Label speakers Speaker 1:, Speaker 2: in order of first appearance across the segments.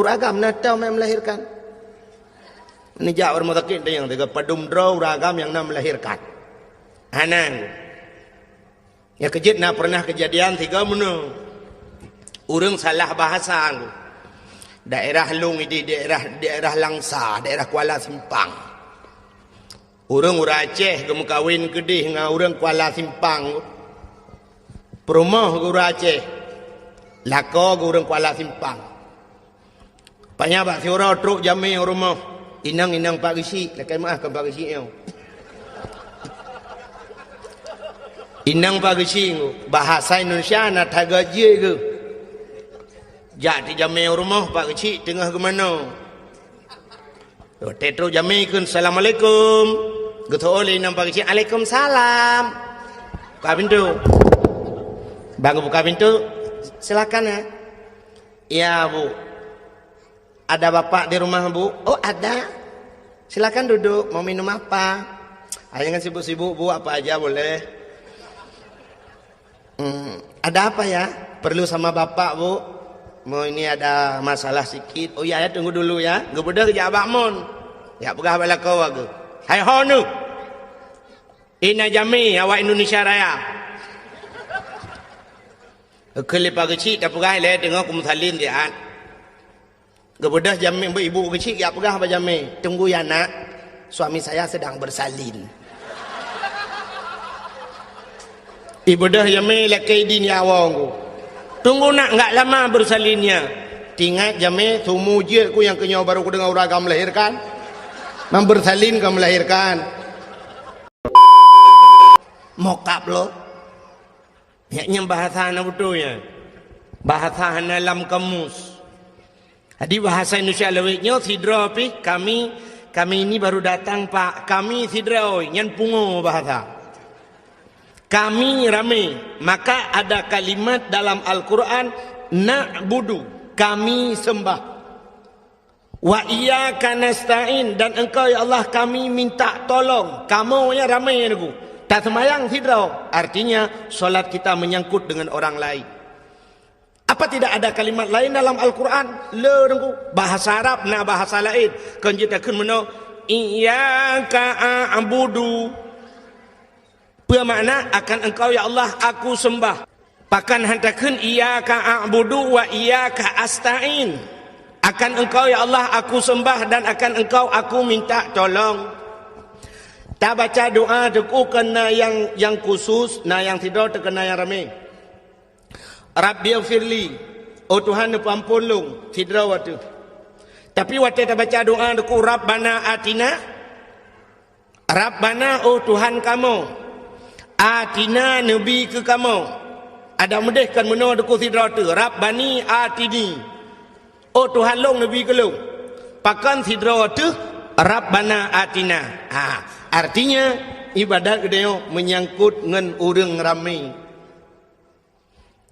Speaker 1: ragam natau yang melahirkan. Ini jawab orang mutakin yang tiga padum draw ragam yang nak melahirkan. Anan. Ya kejut nak pernah kejadian tiga menung. Urang salah bahasa aku. Daerah Lung di daerah Langsa, daerah Kuala Simpang. Urang Aceh kamu kawin kedih dengan urang Kuala Simpang. Perumah ke Aceh. Lako ke urang Kuala Simpang. Panya bak siura truk jami rumah. Inang Pak Gisi, lekai maaf kan Pak Gisi yo. Inang Pak Gisi bahasa Indonesia nak tagaje ke. Jadi jami rumah Pak Gisi tengah ke mana? Tetro jami kun assalamualaikum. Geto oleh inang Pak Gisi, Waalaikumsalam. Buka pintu. Bang buka pintu. Silakan ya. Ya Bu. Ada bapak di rumah Bu? Oh ada. Silakan duduk. Mau minum apa? Jangan sibuk-sibuk Bu, apa aja boleh. Ada apa ya? Perlu sama bapak Bu? Mau ini ada masalah sikit. Oh ya, tunggu dulu ya. Gue bedah kerja abak mon. Ya pegah bala kau aku. Hai honu. Ina jami awak Indonesia Raya. Kelip pagi cik dah pegah le tengok kumsalin dia. Kemudian jami ibu kecil ya pegah apa jami? Tunggu ya nak, suami saya sedang bersalin. Ibu dah jami laki din ya awang. Tunggu nak enggak lama bersalinnya. Tingat jami sumu je ku yang kenyau baru ku dengar uragam melahirkan. Bersalin ke melahirkan. Mokap lo. Yang bahasa anak betul ya. Bahasa dalam kamus. Jadi bahasa Indonesia lewitnya sidra pi kami ini baru datang Pak. Kami sidra oi nyan pungo bahasa. Kami ramai. Maka ada kalimat dalam Al-Qur'an na'budu, kami sembah. Wa iyyaka nasta'in, dan engkau ya Allah kami minta tolong. Kamu ya ramai aku. Tak semayang sidra. Artinya solat kita menyangkut dengan orang lain. Apa tidak ada kalimat lain dalam Al-Quran? Bahasa Arab na bahasa lain. Kan kita kun meno iyyaka a'budu. Bermakna akan engkau ya Allah aku sembah. Pakan hantakeun iyyaka a'budu wa iyyaka asta'in. Akan engkau ya Allah aku sembah dan akan engkau aku minta tolong. Tak baca doa teku kena yang khusus, nah yang tidak terkena yang ramai. Rabbi firli, oh Tuhan ampun long, sidra waktu. Tapi waktu kita baca doa deku Rabbana atina, Rabbana oh Tuhan kamu, atina nabi ke kamu. Ada mudahkan menurut deku sidra tu, Rabbani atini, oh Tuhan long nabi ke long. Pakan sidra tu, Rabbana atina. Artinya ibadat gedenya menyangkut dengan orang ramai.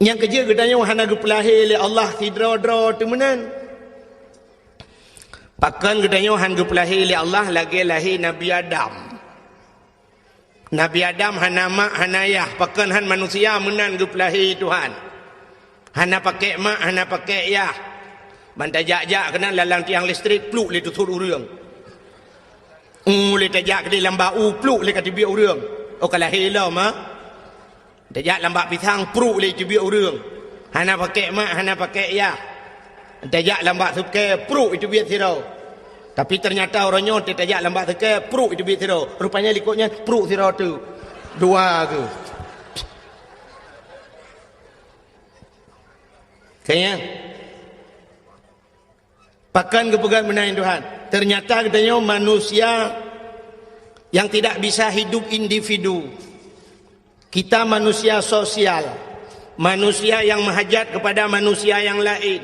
Speaker 1: Yang kerja gedanya hana gepelahi oleh Allah sidra-dra temenan. Pakan gedanya hana gepelahi oleh Allah lagi lahir Nabi Adam. Nabi Adam hana mak hana ayah. Pakan han manusia menan gepelahi Tuhan. Hana pakai mak hana pakai ayah. Bantai jak-jak kena lalang tiang listrik pluk le tutur urang. Le tajak ke dalam bau pluk le kat biar urang. Oh kalahir lah mak. Tajak lambak pisang peruk le cubit orang. Hana pakai mak, hana pakai ya. Tajak lambak sukai peruk itu biar sirau. Tapi ternyata orangnya tajak lambak sukai peruk itu biar sirau. Rupanya likutnya peruk sirau tu. Dua ke. Kayaknya. Pakan kepegang menaik Tuhan. Ternyata katanya manusia yang tidak bisa hidup individu. Kita manusia sosial, manusia yang menghajat kepada manusia yang lain.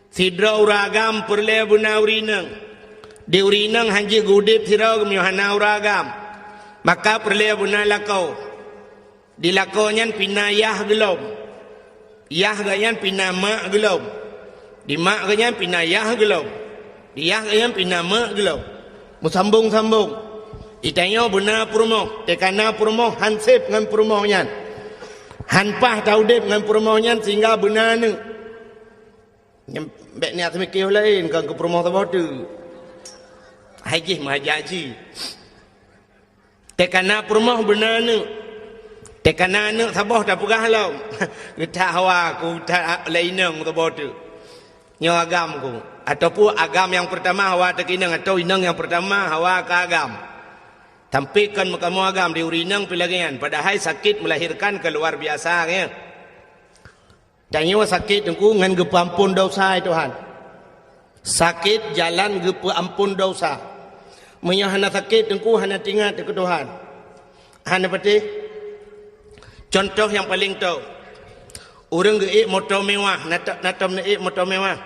Speaker 1: Sidra uragam perle buna urinang. Di urinang hanji gudip sidra kemiohana uragam. Maka perle buna lakau. Di lakonyan pinayah gelom. Yah ganyan pinama gelom. Di mak ganyan pinayah gelom. Di yah ganyan pinama gelom. Musambung-sambung. Itanya benar perumoh, tekana perumoh hansip dengan perumohnya, hanpah taudip dengan perumohnya sehingga benar ni Bek ni atas mikir lain kan ke perumah tabah tu. Haji mahaji. Tekana perumah benar ni. Tekana ni tabah dah pegah lau. Kita hawa ku tak lainang tabah tu. Nyo agam ku. Ataupun agam yang pertama hawa tak inang atau inang yang pertama hawa ke agam. Tampilkan kamu agam di urinang pilagian. Padahal sakit melahirkan keluar biasa ya. Tanya sakit tengku ngan gepampun dosa Tuhan. Sakit jalan gepampun dosa. Menyahana sakit tengku hana tinggal ke Tuhan. Hana pati. Contoh yang paling tahu. Orang geik motor mewah, natam neik motor mewah.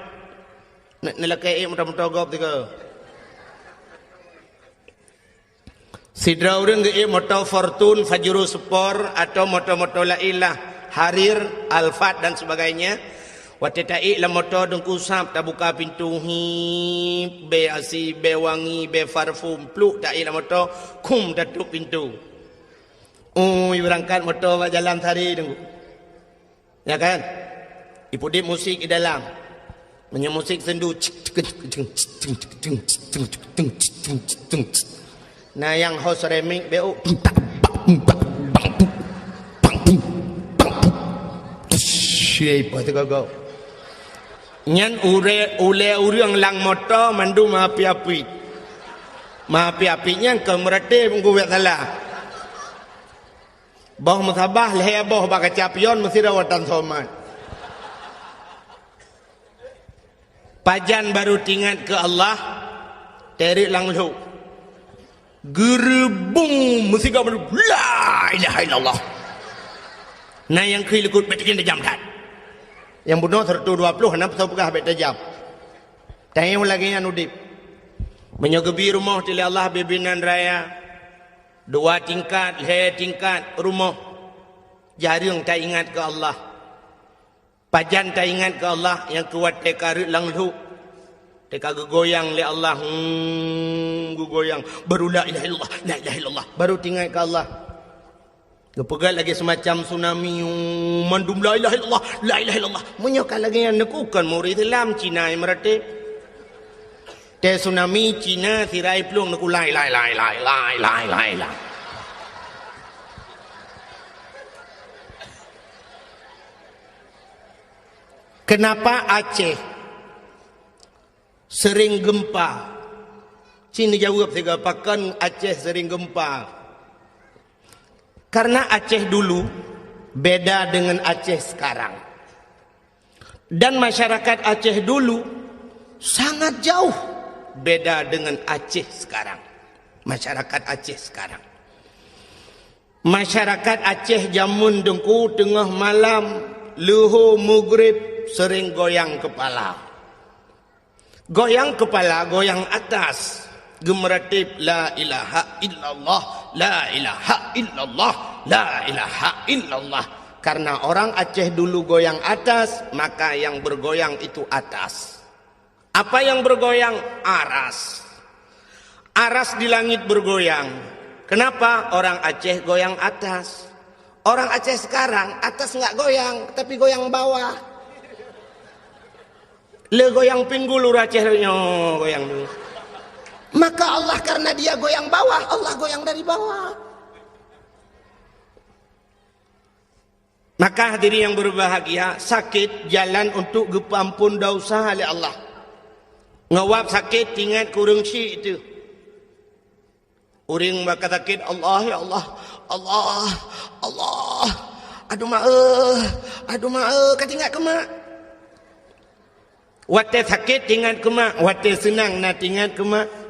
Speaker 1: Nelakai motor gop tiga. Sidra orang geik motor Fortune, Fajro Sport atau motor-motor lailah, Harir, Alphard dan sebagainya. Waktu taik lah motor dengku sap tak buka pintu hi, be asi, be wangi, be parfum, pluk taik lah motor, kum tutup pintu. Berangkat motor jalan hari dengku. Ya kan? Ibu dia musik di dalam. Punya musik sendu. Nah yang host remix BO. Siapa tu kau? Nyan ule urang lang motor mandu maapi-api. Maapi-apinya ke merate menggugat salah. Bawah musabah leher bawah baka capion mesti rawatan somat. Pajan baru tingat ke Allah, terik langsung. Gerebung mesti kau baru la ilaha illallah. Nah yang kiri lekut betikin tajam dah. Yang bunuh 120 hendak tahu pegah bet tajam. Tanya lagi yang udip. Menyogebi rumah tili Allah bibinan raya. 2 tingkat, 3 tingkat rumah. Jarang tak ingat ke Allah. Pajan tak ingat ke Allah yang kuat teka langsung. Teka goyang le Allah. Goyang. Baru la ilaha illallah, la ilaha illallah. Baru tinggal ke Allah. Kepegat lagi semacam tsunami. Mandum la ilaha illallah, la ilaha illallah. Menyokal lagi yang nekukan murid Islam Cina yang merate. Te tsunami Cina tirai pelung neku la ilaha illallah. Kenapa Aceh sering gempa? Cina jawab tiga pakan Aceh sering gempa. Karena Aceh dulu beda dengan Aceh sekarang. Dan masyarakat Aceh dulu sangat jauh beda dengan Aceh sekarang. Masyarakat Aceh sekarang. Masyarakat Aceh jamun dengku tengah malam luhur maghrib sering goyang kepala. Goyang kepala, goyang atas. Gemeratip la ilaha illallah, la ilaha illallah, la ilaha illallah. Karena orang Aceh dulu goyang atas, maka yang bergoyang itu atas. Apa yang bergoyang? Aras. Aras di langit bergoyang. Kenapa? Orang Aceh goyang atas. Orang Aceh sekarang atas enggak goyang, tapi goyang bawah. Le goyang pinggul Aceh goyang dulu. Maka Allah karena dia goyang bawah, Allah goyang dari bawah. Maka hadirin yang berbahagia, sakit jalan untuk gepampun dosa oleh Allah. Ngawap sakit ingat kurang syik itu. Orang bakal sakit Allah ya Allah, Allah, Allah. Aduh maaf, kata ingat ke mak. Wate sakit ingat ke mak, wate senang nak ingat ke mak.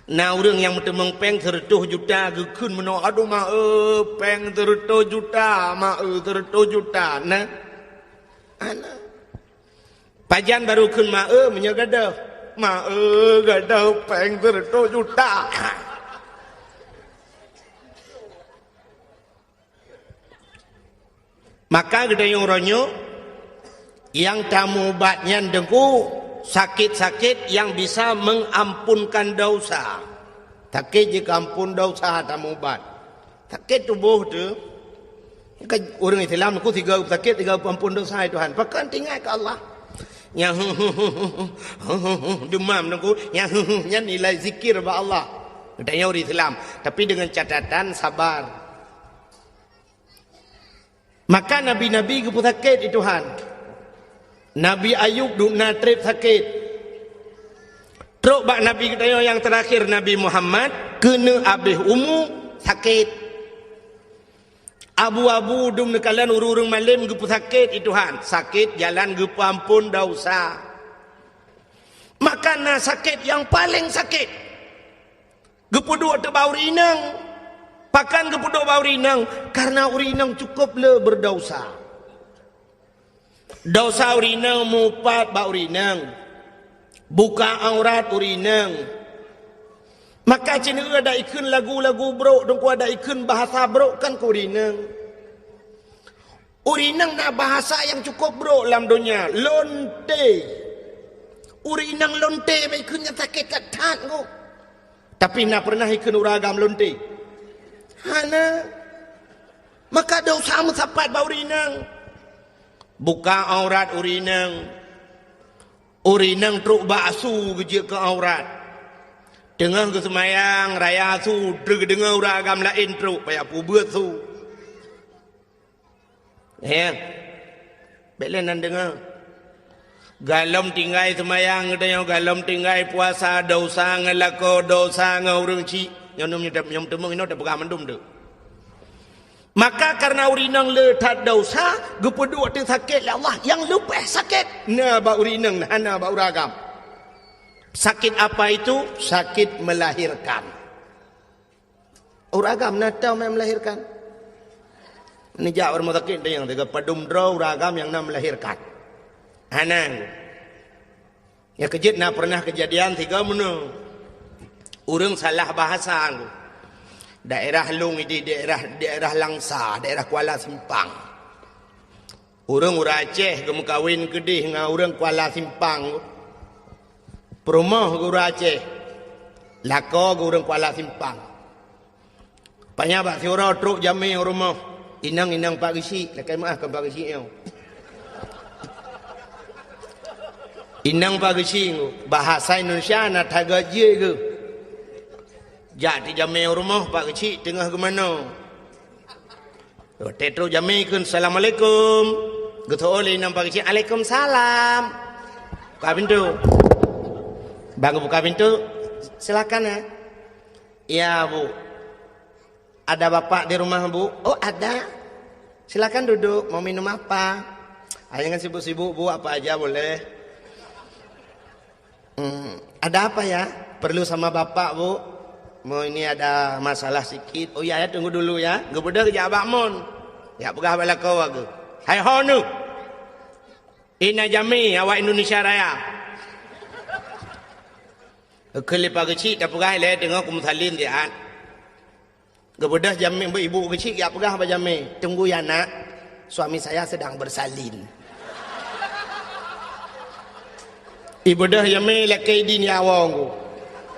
Speaker 1: Nah orang yang bertemang peng 100 juta gekun menolak aduh maaf peng 100 juta maaf 100 juta nah ana pajan baru kun maaf menyagada maaf gada peng 100 juta. Maka gede yang ronyo yang tamu obatnya dengku sakit-sakit yang bisa mengampunkan dosa. Sakit jika ampun dosa tamu obat. Sakit tubuh tu orang Islam aku 3 sakit 3 ampun dosa Tuhan. Pakan tinggal ke Allah. Yang demam nunggu, yang nilai zikir ba Allah. Katanya orang Islam, tapi dengan catatan sabar. Maka nabi-nabi kepu sakit itu Tuhan. Nabi Ayub duk natrip sakit. Teruk bak nabi kita yang terakhir Nabi Muhammad kena habis umur sakit. Abu-abu dum nekalan urung-urung malam gepu sakit itu Tuhan. Sakit jalan gepu ampun dosa. Maka na sakit yang paling sakit. Gepu dua tebau rinang. Pakan gepu dua bau rinang karena urinang cukup le berdosa. Dosa urinang mupat bau rinang. Buka aurat urinang. Maka cina ada ikun lagu-lagu bro, dongku ada ikun bahasa bro kan ku urinang. Urinang na bahasa yang cukup bro dalam dunia. Lonte. Urinang lonte ikunnya sakit kat ku. Tapi na pernah ikun uragam lonte. Hana. Maka dosa sapat bau urinang. Buka aurat urinang. Urinang truk baksu kerja ke aurat. Dengar ke semayang raya su dengar orang agam lain truk payah puber su. Belen dengar. Galom tinggai semayang katanya galom tinggai puasa dosa ngelako dosa ngaurung ci. Yang temung ini dah pegang mendum tu. Maka karena urinang letak dosa, gepeduk tu sakit lah Allah yang lupa sakit. Na ba urinang hana ba uragam. Sakit apa itu? Sakit melahirkan. Uragam nak tahu yang melahirkan. Ini jauh orang sakit yang tiga padum draw uragam yang nak melahirkan. Hanang. Ya kejut nak pernah kejadian tiga menu. Urang salah bahasa. Daerah Lung ini daerah Langsa, daerah Kuala Simpang. Urang Aceh kamu kawin kedih dengan urang Kuala Simpang. Perumah guru Aceh. Lako guru Kuala Simpang. Panya bak siura truk jami rumah. Inang Pak Gisi. Lakai maafkan Pak Gisi yo. Inang Pak Gisi bahasa Indonesia nak tagaje ke. Jadi jami rumah Pak Gisi tengah ke mana? Tetro jami kun assalamualaikum. Getol inang Pak Gisi Waalaikumsalam. Buka pintu. Bang buka pintu, silakan ya. Iya Bu. Ada bapak di rumah Bu? Oh ada. Silakan duduk. Mau minum apa? Jangan sibuk-sibuk Bu, apa aja boleh. Ada apa ya? Perlu sama bapak Bu? Mau ini ada masalah sikit. Oh iya ya tunggu dulu ya. Gebudah kerja abak mon. Ya pegah bala kau aku. Hai honu. Ina jami awak Indonesia Raya. Kelip kecil dah pegah le tengok kumsalin dia. Gebudah jami ibu kecil ya pegah apa jami. Tunggu ya nak. Suami saya sedang bersalin. Ibu dah jami lakai din ya awang.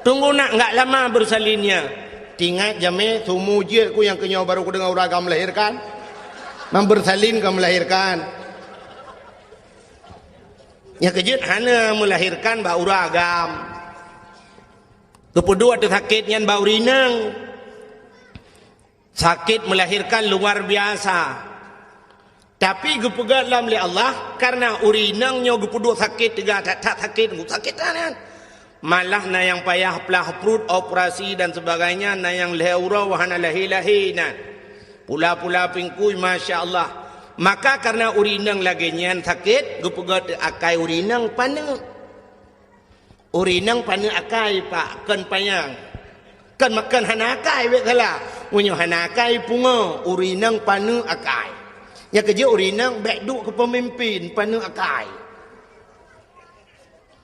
Speaker 1: Tunggu nak enggak lama bersalinnya. Tingat jami sumu je ku yang kenyau baru ku dengar uragam melahirkan. Bersalin kau melahirkan. Ya kejut hana melahirkan ba uragam. Kepedua tu sakitnya bau rinang. Sakit melahirkan luar biasa. Tapi gepegat dalam oleh Allah karena urinangnya gepedua sakit tiga tak sakit kan. Malah na yang payah pelah perut operasi dan sebagainya na yang lehaura wahana lahi-lahi na. Pula-pula pingkui masya-Allah. Maka karena urinang lagi nyan sakit gepegat akai urinang paneng. Urinang pana akai pak kan payang. Kan makan hana akai wek kala. Unyo hana akai punga urinang pana akai. Ya kerja urinang baik duk ke pemimpin pana akai.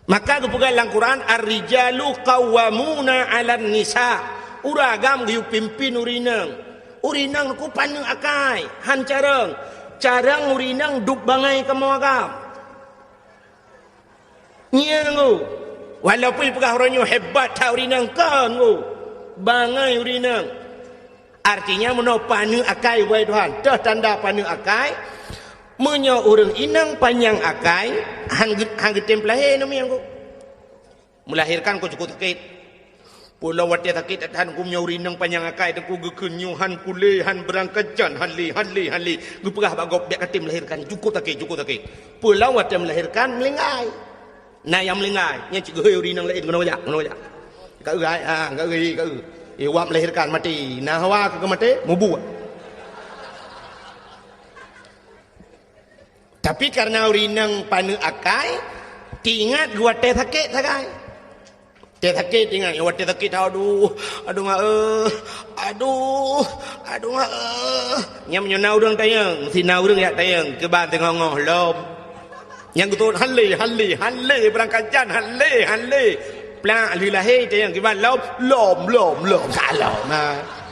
Speaker 1: Maka kepegang dalam Quran ar-rijalu qawwamuna 'alan nisa. Uragam giu pimpin urinang. Urinang ku pana akai. Han carang urinang duk bangai kamu agam. Nyengu. Walaupun pegah orangnya hebat tak urinang kan bangai urinang. Artinya mana panu akai wahai Tuhan. Dah tanda panu akai. Menyo urang inang panjang akai hang getem lahir nami aku. Melahirkan ko cukup sakit. Pulau wati sakit han ku menyo urinang panjang akai ku gekenyuhan kulehan berangkat jan hali. Gu pegah bagop dia katim melahirkan cukup sakit. Pulau wati melahirkan melingai. Nah yang melingai nya cik urinang lain ngono ya. Kau gai kau gai kau. Wap melahirkan mati. Nah hawa ke mati mubu. Tapi karena urinang panu akai, tingat gua teh sakit sakai. Teh sakit tingat, gua teh sakit aduh mak. Nyam nyona urang tayang, sina urang ya tayang ke ban tengah ngoh lom. Yang betul halle berangkat jan halle. Plan lilahi tayang ke ban lom kalau nah.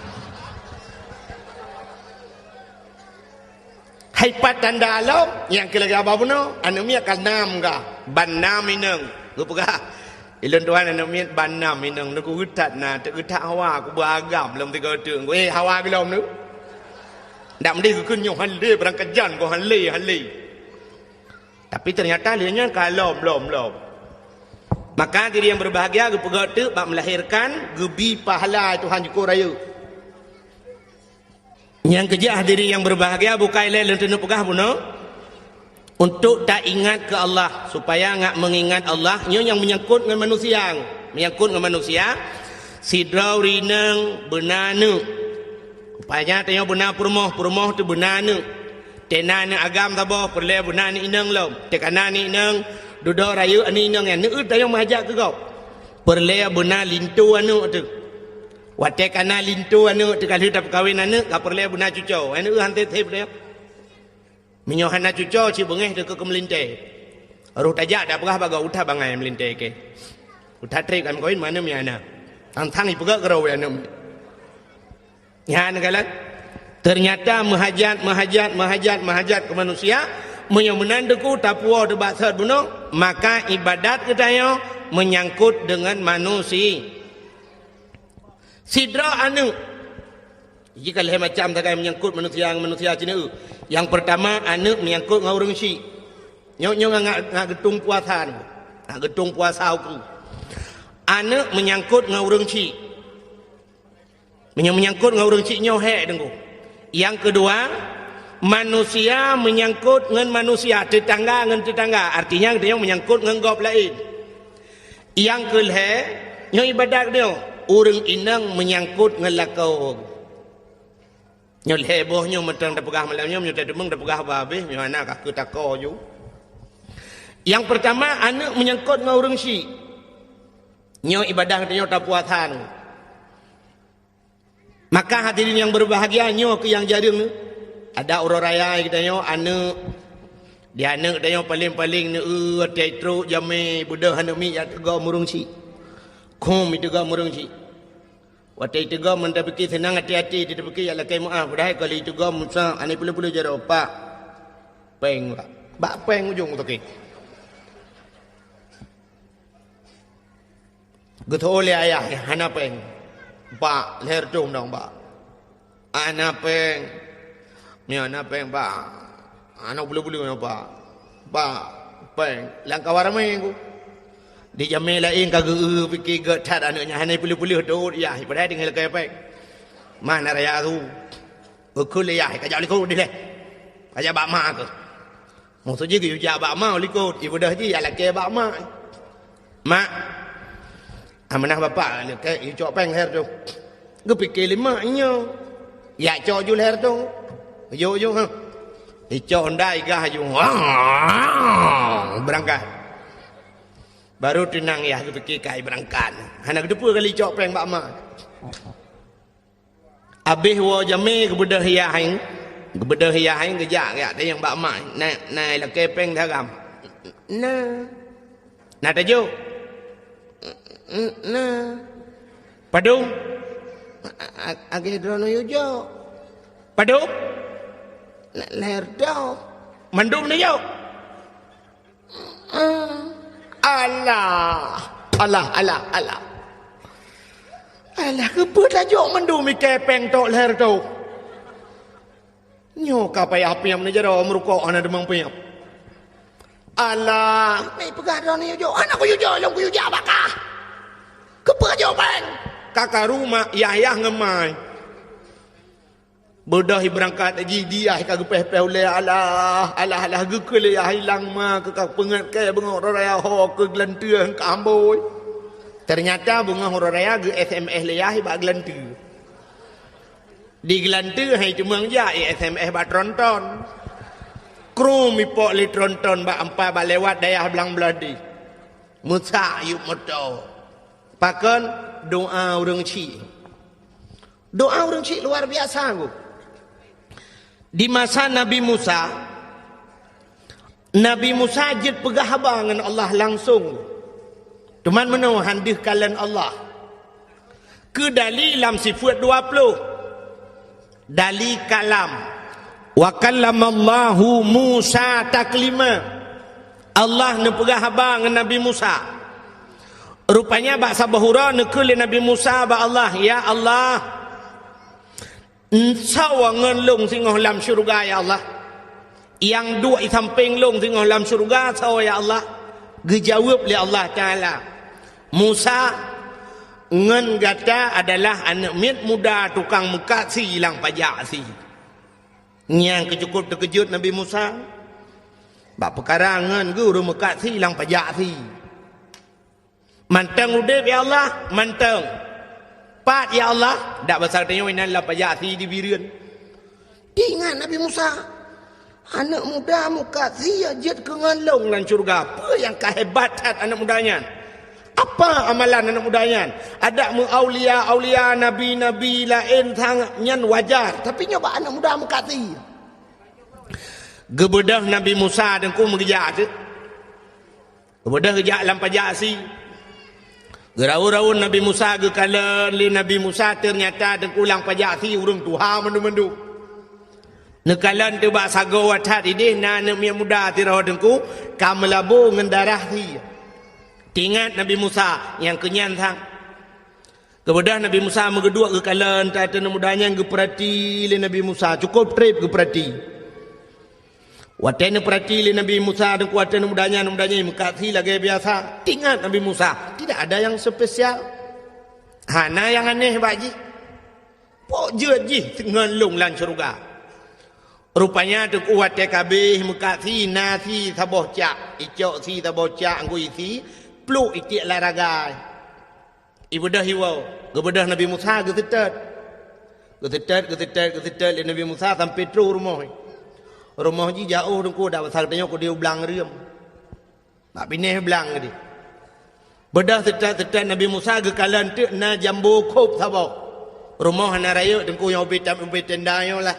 Speaker 1: Hai patan dalam yang kira apa puno anu mi akan nam ga banam ineng gupuga ilun tuan anu mi banam ineng nu utat na te utat hawa ku beragam lom tiga teung hawa ke lom nu ndak mesti ku kunyo halle berangkat jan ko halle tapi ternyata lianya kalau lom maka diri yang berbahagia gupuga tu bak melahirkan gebi pahala Tuhan syukur ayu. Yang kejah diri yang berbahagia bukai lain tenu pegah puno untuk tak ingat ke Allah supaya ngak mengingat Allah nyo yang menyangkut dengan manusia sidrau rineng benanu upaya tanya benar perumoh tu benanu tenana agam tabo perle benani inang lom tekanani inang duduk rayu ani inang yang neut tayang mahajak ke kau perle benar lintu anu tu wate kana lintu anu tekal hidup kawin anu ka perle buna cuco anu hante thep dia minyo hana cuco ci bengeh de ke melinte aruh tajak dak pegah baga utah bangai melinte ke utah trek kan kawin mana mi ana tang ipuga kerau anu ya negala ternyata mahajat ke manusia menyo menandeku tapuo de basat buno maka ibadat kita yo menyangkut dengan manusia. Sidra anu jika leh macam takai menyangkut manusia cina yang pertama anu menyangkut ngau rengsi nyo ngak getung puasan ngak getung puasa aku anu menyangkut ngau rengsi menyangkut ngau rengsi nyo he dengku yang kedua manusia menyangkut dengan manusia tetangga dengan tetangga artinya dia menyangkut dengan gop lain yang kelhe nyo ibadat dia urang inang menyangkut ngelakau nyol hebohnya mentang dah pegah malamnya nyo tak demeng dah pegah babeh nyo anak aku tako ju yang pertama anak menyangkut ngau urang si nyo ibadah nyo tak puasan maka hadirin yang berbahagia nyo ke yang jaring ada urang raya kita nyo anak dia anak dia paling ne tetro jame budah anak mi ya tego murung si kom itu ga murung si waktu itu ga menda fikir senang hati-hati dia fikir ya lakai maaf dah kali itu ga musa ane pulu-pulu jaro pak peng bak peng ujung tu ke getole ayah hana peng pak leher dong dong pak ana peng mi ana peng pak ana pulu-pulu pak peng langkah waramai aku di jamil lain kagak fikir getat anaknya hanai pulih-pulih dot ya ibadah dengan lekai apa mana raya tu ukul ya kajak likut dia kajak bak mak ke maksudnya ke kajak bak mak likut ibadah ji ya lekai bak mak amanah bapak lekai cok peng her tu ge fikir limaknya ya cok ju her tu yo ha cok ndai gah ju berangkat baru tenang ya fikir kai berangkat anak depu kali cok peng bak mak abih wo jame kebedah yahin gejak ya te yang bak mak nai la kepeng dagam na tajo na padung age drono yujo padung leher do mandum ni yo Allah kebut aja mendumi kepeng tok leher tu Nyo ka payah piam na jaro merukok ana demang piam. Alah, mai pegadon ni yo. Anak ku yo long ku yo bakah. Kepa jo bang. Kakak rumah Yahya ngemai. Bodoh berangkat lagi dia kagak peh-peh oleh alah gekele ya hilang mah ke pengat ke bengok raya ho ke gelanteur ke amboi. Ternyata bunga raya ge SMS le ya ba gelanteur. Di gelanteur hai cumang ja SMS ba tronton. Kru mi pok li tronton ba ampa ba lewat dayah belang beladi. Musa yuk moto. Pakan doa urang ci. Doa urang ci luar biasa ku. Di masa Nabi Musa jid pegah dengan Allah langsung. Cuman mana handih kalian Allah. Ke dalam sifat 20. Dali kalam. Wa kallamallahu Musa taklima. Allah ne pegah dengan Nabi Musa. Rupanya bahasa bahura ne ke Nabi Musa ba Allah, ya Allah. Sawa ngen long singoh lam syurga ya Allah. Yang dua i samping long singoh lam syurga sawa ya Allah. Gejawab li Allah Ta'ala. Musa ngen gata adalah anak mit muda tukang muka si hilang pajak si. Yang kecukup terkejut Nabi Musa. Bak perkara ngen guru muka si hilang pajak si. Manteng udip ya Allah, manteng. Pat ya Allah, dak besar tanya winan la pajak si di birian. Ingat Nabi Musa, anak muda muka si ajat ke ngalong lan syurga. Apa yang kehebatan anak mudanya? Apa amalan anak mudanya? Ada mu aulia nabi lain sangatnya wajar, tapi nyoba anak muda muka si. Gebedah Nabi Musa dan ku mengejar tu. Gebedah kejak lam pajak si. Gerau-rau Nabi Musa ke kala li Nabi Musa ternyata dengkulang pajak si urung Tuhan mendu-mendu. Nekalan tu bak sago watat idih na anak muda tirau dengku kamelabu ngendarah si. Tingat Nabi Musa yang kenyan sang. Kemudian Nabi Musa megedua ke kala tata mudanya ke perhati li Nabi Musa cukup trip ke perhati. Watena perhati li Nabi Musa dan kuatena mudanya mengkasi lagi biasa. Ingat Nabi Musa, tidak ada yang spesial. Hana yang aneh baji. Pok je ngelung lan syurga. Rupanya tu kuat TKB mengkasi nasi saboh cak, icok si saboh cak angku isi, pluk itik laragai. Ibadah hiwau, gebedah Nabi Musa getetet li Nabi Musa sampai terus rumah. Rumah ji jauh dengku dah pasal tanya ku dia belang riam. Mak pineh belang dia. Bedah setat Nabi Musa ke kalan tu na jambu kop sabok. Rumah na raya dengku yang ubi tenda yo lah.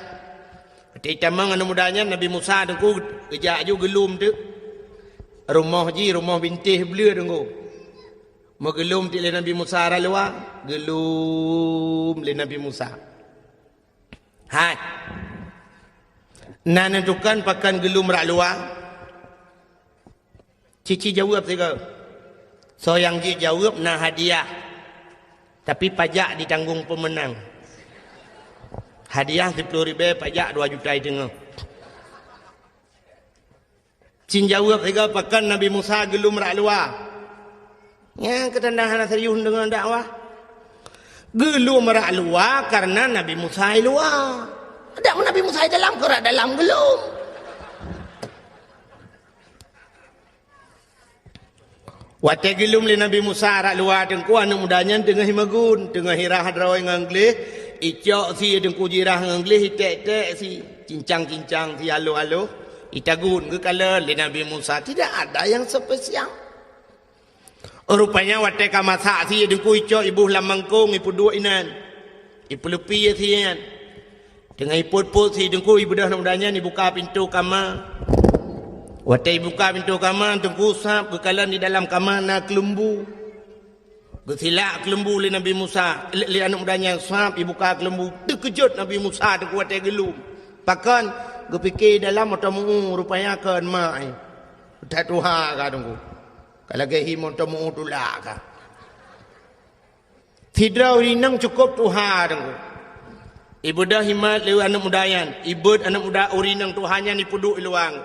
Speaker 1: Ti tamang anu mudanya Nabi Musa dengku kejak ju gelum tu. Rumah bintih belia dengku. Mau gelum ti le Nabi Musa ra luar, gelum le Nabi Musa. Hai. Nak nentukan pakan gelum rak luar. Cici jawab tiga. So yang dia jawab nak hadiah. Tapi pajak ditanggung pemenang. Hadiah 10,000, pajak 2 juta tengah. Cin jawab tiga pakan Nabi Musa gelum rak luar. Yang ketandahan serius dengan dakwah. Gelum rak luar karena Nabi Musa luar. Ada Nabi Musa dalam kerak dalam gelum. Wate gelum li Nabi Musa rak luar dengku anak mudanya tengah himagun, tengah hirah hadrawai nganglih, icok si dengku jirah nganglih, itek-itek si cincang-cincang si halo-halo, itagun ke kala li Nabi Musa tidak ada yang spesial. Rupanya wate kamasak si dengku icok ibu lamangkung ibu dua inan, ibu lepi si inan. Tengah iput-put si dengku ibu dah mudanya ni buka pintu kamar. Watai buka pintu kamar dengku sap kekalan di dalam kamar nak kelembu. Gesilak kelembu li Nabi Musa, li anak mudanya sap ibu buka kelembu. Terkejut Nabi Musa dengku watai gelum. Pakan gepikir dalam otamu rupanya kan mai. Tak tuha ka dengku. Kalau gehi otamu tulak ka. Tidrau rinang cukup tuha dengku. Ibu dah himat lewa anak mudayan. Ibu anak muda urinang Tuhannya ni puduk iluang.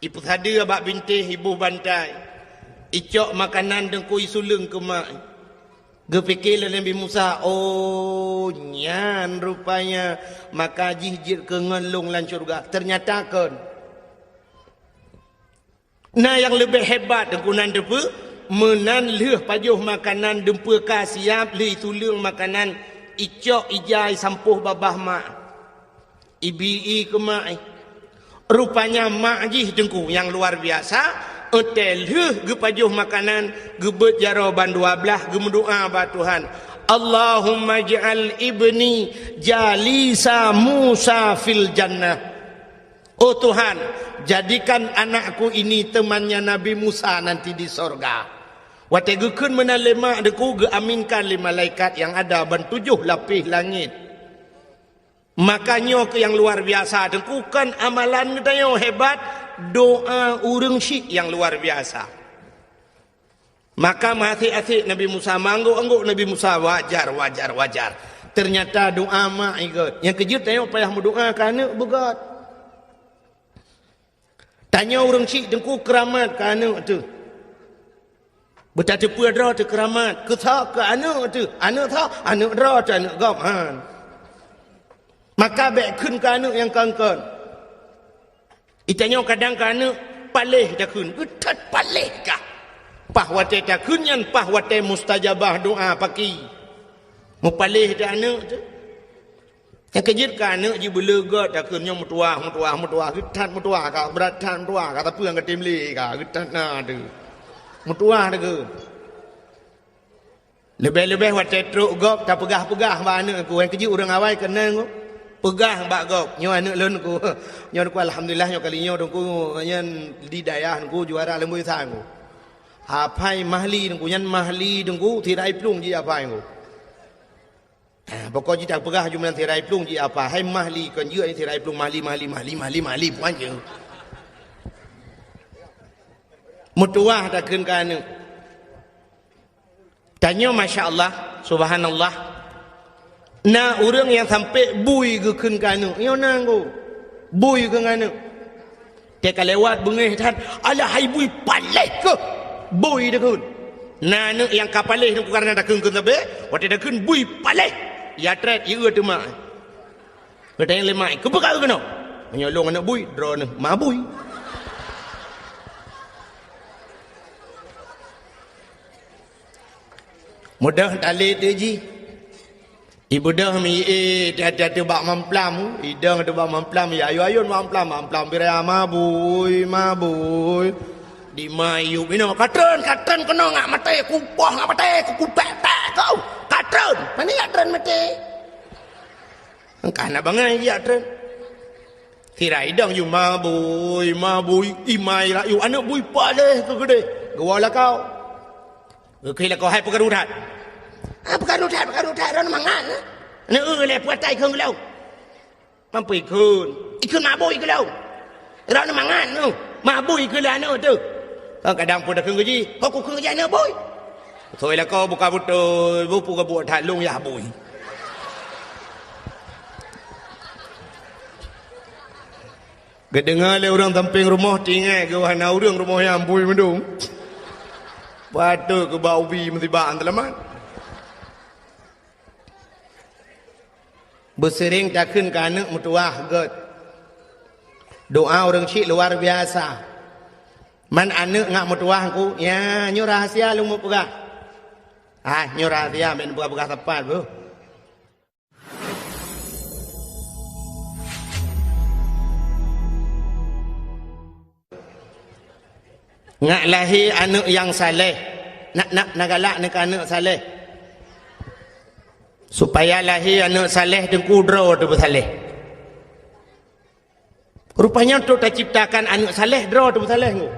Speaker 1: Ibu sada abak bintih ibu bantai. Icok makanan dengku isulung ke mak. Gepikirlah Nabi Musa, oh nyan rupanya maka jihjir ke ngelung lan syurga. Ternyata kan. Nah yang lebih hebat dengkunan depa menan leh pajuh makanan dempa ka siap le itulung makanan icok ijai sampuh babah mak ibi ke mak rupanya mak jih dengku yang luar biasa hotel ge pajuh makanan gebet jaroban 12 ge mendoa ba Tuhan Allahumma ja'al ibni jalisa Musa fil jannah. Oh Tuhan, jadikan anakku ini temannya Nabi Musa nanti di sorga. Wategukun menalema deku geaminkan li malaikat yang ada ban 7 lapis langit. Makanya ke yang luar biasa dengkukan amalan kita yang hebat, doa urang syik yang luar biasa. Maka hati-hati Nabi Musa mangguk-angguk Nabi Musa wajar. Ternyata doa mak ikut. Yang kejut tengok payah berdoa kerana begat. Tanya urang syik dengku keramat kerana tu. Betapa pula tu keramat. Ketah ke anak tu. Anak tak. Anak dah tu anak gaman. Maka baik kun ke anak yang kangkan. Itanya kadang ke anak. Palih dah kun. Utat palih kah. Pahwate dah kun yang pahwate mustajabah doa paki. Mu palih dah anak tu. Yang kejut ke anak je belegat dah kun. Yang mutuah. Getat mutuah kah. Beratan mutuah kah. Tapi yang ketimli kah. Getat nak tu. Mutuah ke lebih-lebih watak truk gop tak pegah-pegah ba anak aku yang kejut orang awal kenal aku pegah bak gop nyo anak lun aku nyo aku alhamdulillah nyo kali nyo aku nyen di dayah aku juara lembu sang aku apai mahli aku nyen mahli aku tirai plung ji apai aku pokok ji tak pegah jumlah tirai plung ji apa hai mahli kan je tirai plung mahli puan je mutuah dah kun kana. Tanya Masya Allah, Subhanallah. Na orang yang sampai bui ke kun kana. Yo nanggu. Bui ke kana. Dia lewat bengih tan, alah hai bui palih ke. Bui dah kun. Na ne yang kapalih tu karena dah kun tabe, waktu dah kun bui palih. Ya tret ya tu mak. Kata yang lemai, ke bekal kena. Menyolong anak bui, draw ne, ma bui. Mudah tali tu ji. Ibu dah mi dah bak mamplam. Idang tu bak mamplam ya ayun mamplam birai mabui. Di mayu bino katron kena ngak mati kupah ngak mati kupek kau. Katron. Mana katron mati? Engkau nak bangai ya katron. Kira idang you mabui imai lah you anak bui paleh ke gede. Gawalah kau. Kira kau hai pegarudat. Pegarudat ron mangan. Ne le puatai khung lau. Mampu ikun mabui ke lau. Ron mangan nu. Mabui ke la nu tu. Kadang pun dah khung ji. Kau ku khung ji ne bui. Thôi là kau buka betul, buka buat tak long ya bui. Kedengar le orang tamping rumah tinggal ke wana orang rumah yang bui mendung. Pada ke bau bi mesti baan telaman. Bersering takkan ke anak mutuah god. Doa orang syik luar biasa. Man anak ngak mutuah aku, ya nyo rahasia lu mau pegah. Nyo rahasia men pegah tepat bu. Ngak lahir anak yang saleh. Nak galak nak anak saleh. Supaya lahir anak saleh dan kudra tu bersaleh. Rupanya tu tak ciptakan anak saleh dra tu bersaleh tu.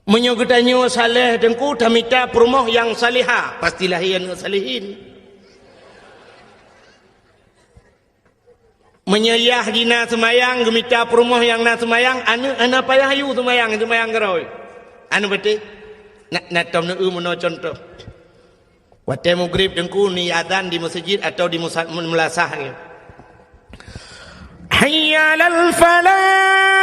Speaker 1: Menyogetanya saleh dan ku tak minta perumah yang salihah. Pasti lahir anak salihin. Menyayah dina semayang gemita perumah yang nak semayang anak payah ayu semayang geroi anu betul nak tom nak mono contoh Waktu maghrib dengku ni adzan di masjid atau di mulasah ni. Hayya 'alal falah.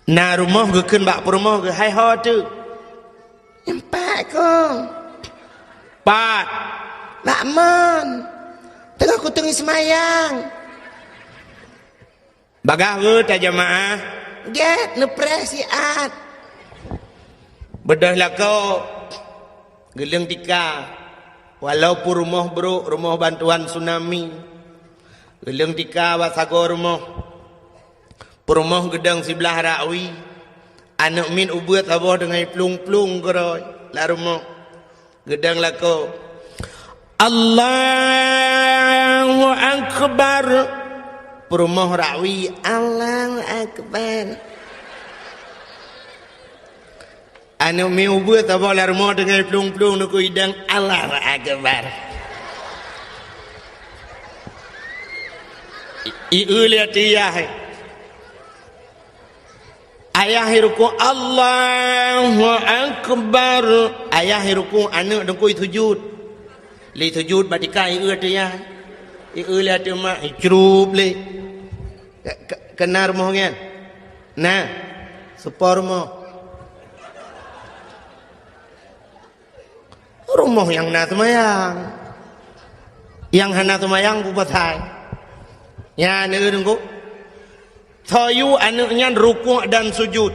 Speaker 1: Na rumah ke keun bak rumah ke hai ho tu. Empat kong. Empat. Lakman. Tengah aku tengah semayang. Bagah ke tak jemaah? Get nepres siat. Bedah lah kau. Geleng tika. Walaupun rumah buruk, rumah bantuan tsunami. Geleng tika wasago rumah. Perumah gedang sebelah rakwi. Anak min ubuat abah dengan plung-plung geroy. La rumah. Gedang lako. Allahu Akbar. Perumah rakwi. Allahu Akbar. Anak min ubuat abah la rumah dengan plung-plung nuku hidang. Allahu Akbar. Iu lihat dia. Ayah ruku Allahu Akbar. Ayah ruku anak dengku sujud. Li sujud badika ieu tu ya. Ieu lihat tu mak icrup le. Kenar moh ngan. Nah. Sepor moh. Rumah yang na semayang. Yang hana semayang ku patai. Ya ne dengku. Tayu anaknya rukuk dan sujud.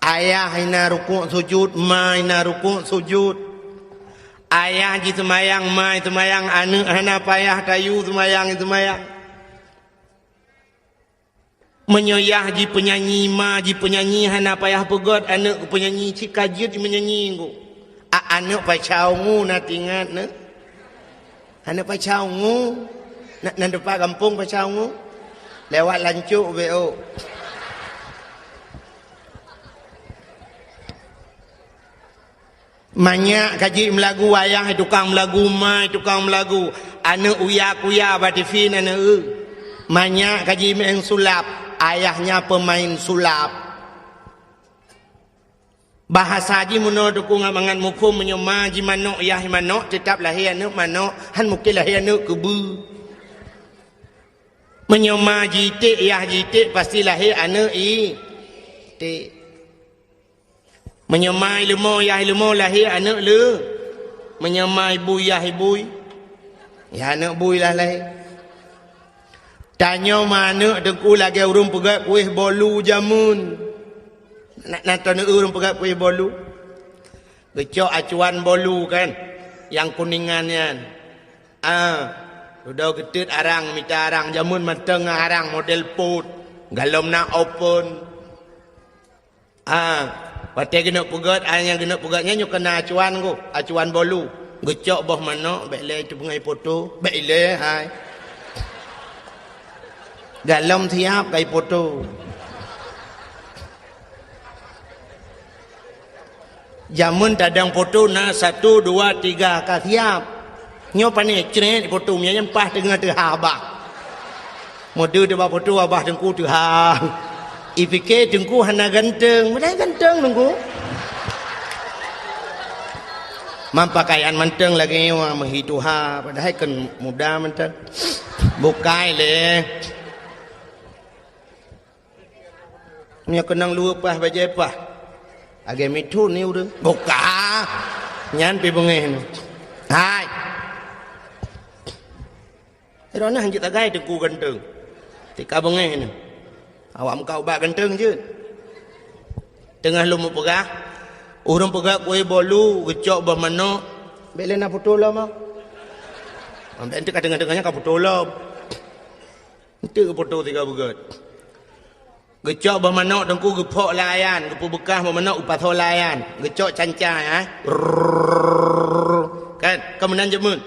Speaker 1: Ayah ina rukuk sujud, ma ina rukuk sujud. Ayah ji semayang, ma semayang, anak hana payah tayu semayang semayang. Menyoyah ji penyanyi, ma ji penyanyi hana payah pegot, anak penyanyi cik kajut menyanyi ku. Anak pacau ngu na tingat ne. Anak pacau ngu. Nak depan kampung pacau ngu. Lewat lancuk BO. Banyak kaji melagu ayah tukang melagu mai tukang melagu anak uya-kuya batifin anak banyak kaji main sulap ayahnya pemain sulap. Bahasa ji muno dukung amangan mukum menyoma ji manok yah manok tetap lahir anak manok han mungkin lahir anak kebu. Menyoma jitik yah jitik pasti lahir anak tik. Menyoma ilmu yah ilmu lahir anak le. Menyoma ibu yah ibu. Ya anak bui lah lahir. Tanya mana dengku lagi urung pegat kuih bolu jamun. Nak tanya urung pegat kuih bolu. Gecok acuan bolu kan. Yang kuningannya. Sudah ketut arang, minta arang. Jamun mateng arang model put. Galom nak open. Waktu kena pegat, yang kena pegatnya nyuk kena acuan ku. Acuan bolu. Gecok boh mana, baik le itu pengai foto. Baik le, hai. Galom siap kai foto. Jamun tadang foto na 1, 2, 3 ka siap. Nyo panik ceret foto nya nyempah tengah abah. Mode de foto abah dengku tu ha. Ipike dengku hana ganteng, mudah ganteng dengku. Mampakaian menteng lagi wa menghitu ha padahal kan muda menteng. Bukai le. Nya kenang lupa baje apa? Age mitu ni udah. Buka. Nyan pi bengen. Hai. Rona hanjut agai dengku ganteng. Tika bengen ni. Awak kau bak ganteng je. Tengah lu mau pegah. Urang pegah kuih bolu, gecok bah mana. Bele nak foto lah mah. Ambil ente kadang-kadangnya kau foto lah. Ente ke foto tiga begat. Gecok bah mana dengku gepok layan, gepu bekah bah mana upat layan. Gecok cancai kan kemenan jemun.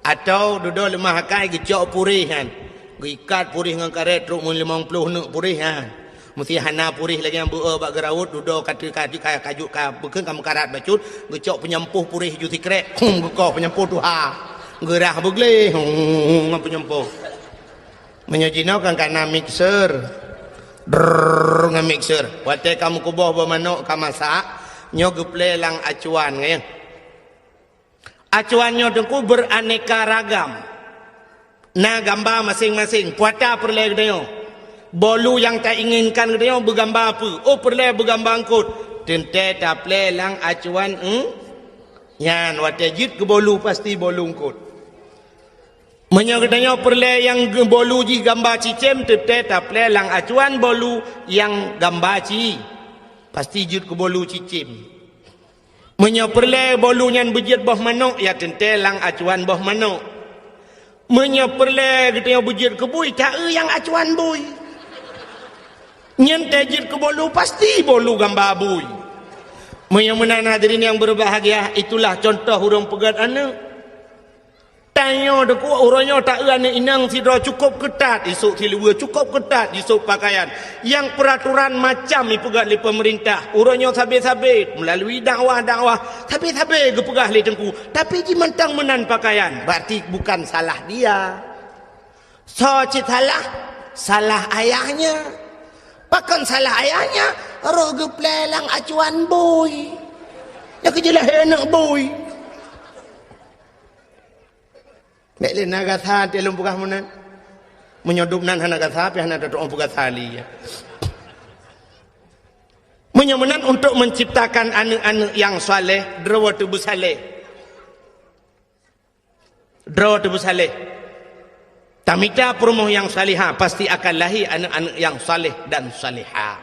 Speaker 1: Atau duduk lemah hakai gecok purih kan. Gikat purih dengan karet truk mun 50 nak purih kan. Mesti hana purih lagi yang buah bak gerawut duduk kaki kajuk bukan kamu karat bacut gecok penyempuh purih juti krek gekoh penyempuh tu ha gerah begle penyempuh Menyojino kan kena mixer. Drrrr ngan mixer. Wate kamu kubuh bermanuk kamu masak. Nyo geple lang acuan ngayang. Acuannya dengku beraneka ragam. Nah gambar masing-masing. Puata perle dia. Bolu yang tak inginkan dia bergambar apa? Oh perle bergambar angkut. Tente tak ple lang acuan. Yan wate jit ke bolu pasti bolu angkut. Menyokatanya perle yang bolu ji gambar cicem tete taple lang acuan bolu yang gambar ci pasti jut ke bolu cicem. Menyoperle bolu yang bujit boh manuk ya tente lang acuan boh manuk. Menyoperle kita bujit ke bui tak yang acuan bui. Nyente jit ke bolu pasti bolu gambar bui. Menyemenan hadirin yang berbahagia, itulah contoh hurung pegat anak. Tanya deku orangnya tak ane inang sidra cukup ketat esok silua cukup ketat esok pakaian yang peraturan macam ipegat li pemerintah orangnya sabit-sabit melalui dakwah sabit-sabit gepegah li tengku tapi ji mentang menan pakaian berarti bukan salah dia so salah ayahnya pakan salah ayahnya roh geplelang acuan boy ya kejelah enak boy. Mekle naga tha telung pugah munan. Menyoduk nan naga tha pi hana datuk pugah thali. Menyemenan untuk menciptakan anak-anak yang saleh, drawa tubuh saleh. Drawa tubuh saleh. Tamita perumoh yang salihah pasti akan lahir anak-anak yang saleh dan salihah.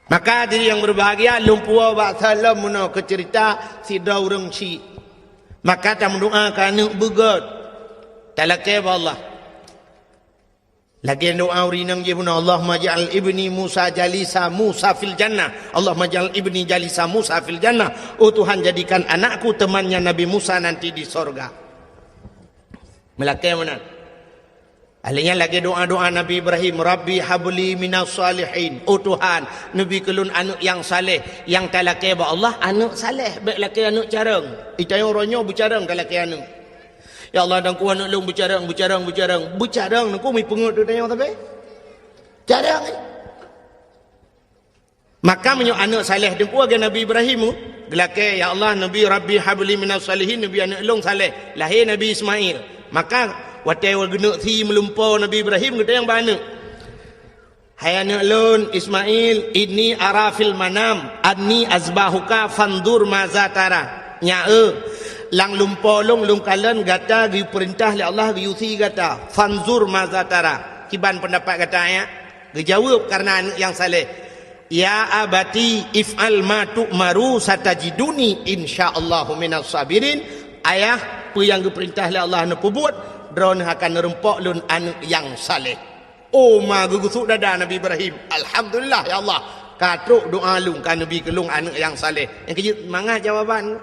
Speaker 1: Maka diri yang berbahagia lumpua ba salam muno ke cerita si daurang si. Maka ta mendoakan anak begot. Talakai Allah. Lagi doa urinang je pun Allah maj'al ibni Musa jalisa Musa fil jannah. Allah maj'al ibni jalisa Musa fil jannah. Oh Tuhan jadikan anakku temannya Nabi Musa nanti di sorga. Melakai mana? Ahlinya lagi doa-doa Nabi Ibrahim, Rabbi habli minas salihin. Oh Tuhan, Nabi kelun anak yang saleh, yang talakai Allah anak saleh, baik laki anak carang. Itanya orangnya bercarang talakai anak. Ya Allah dan ku anak long bercarang nangku mi pengut tu tanya tapi carang maka menyo anak saleh dengku aga Nabi Ibrahim gelake ya Allah Nabi Rabbi habli minas salihin Nabi anak long saleh lahir Nabi Ismail maka watai wa gena thi melumpau Nabi Ibrahim kita yang bana hai anak long Ismail inni arafil manam anni azbahuka fandur mazatara nya lang lumpau long kalen gata gi perintah li Allah gi usi gata fanzur mazatara kiban pendapat kata ya dijawab karena anak yang saleh ya abati if'al ma tu'maru satajiduni insyaallah minas sabirin ayah apa yang diperintah li Allah nak buat drone akan rempok lun anak yang saleh oh ma gugusuk dada Nabi Ibrahim alhamdulillah ya Allah katruk doa lung kan Nabi kelung anak yang saleh yang kejut mangah jawaban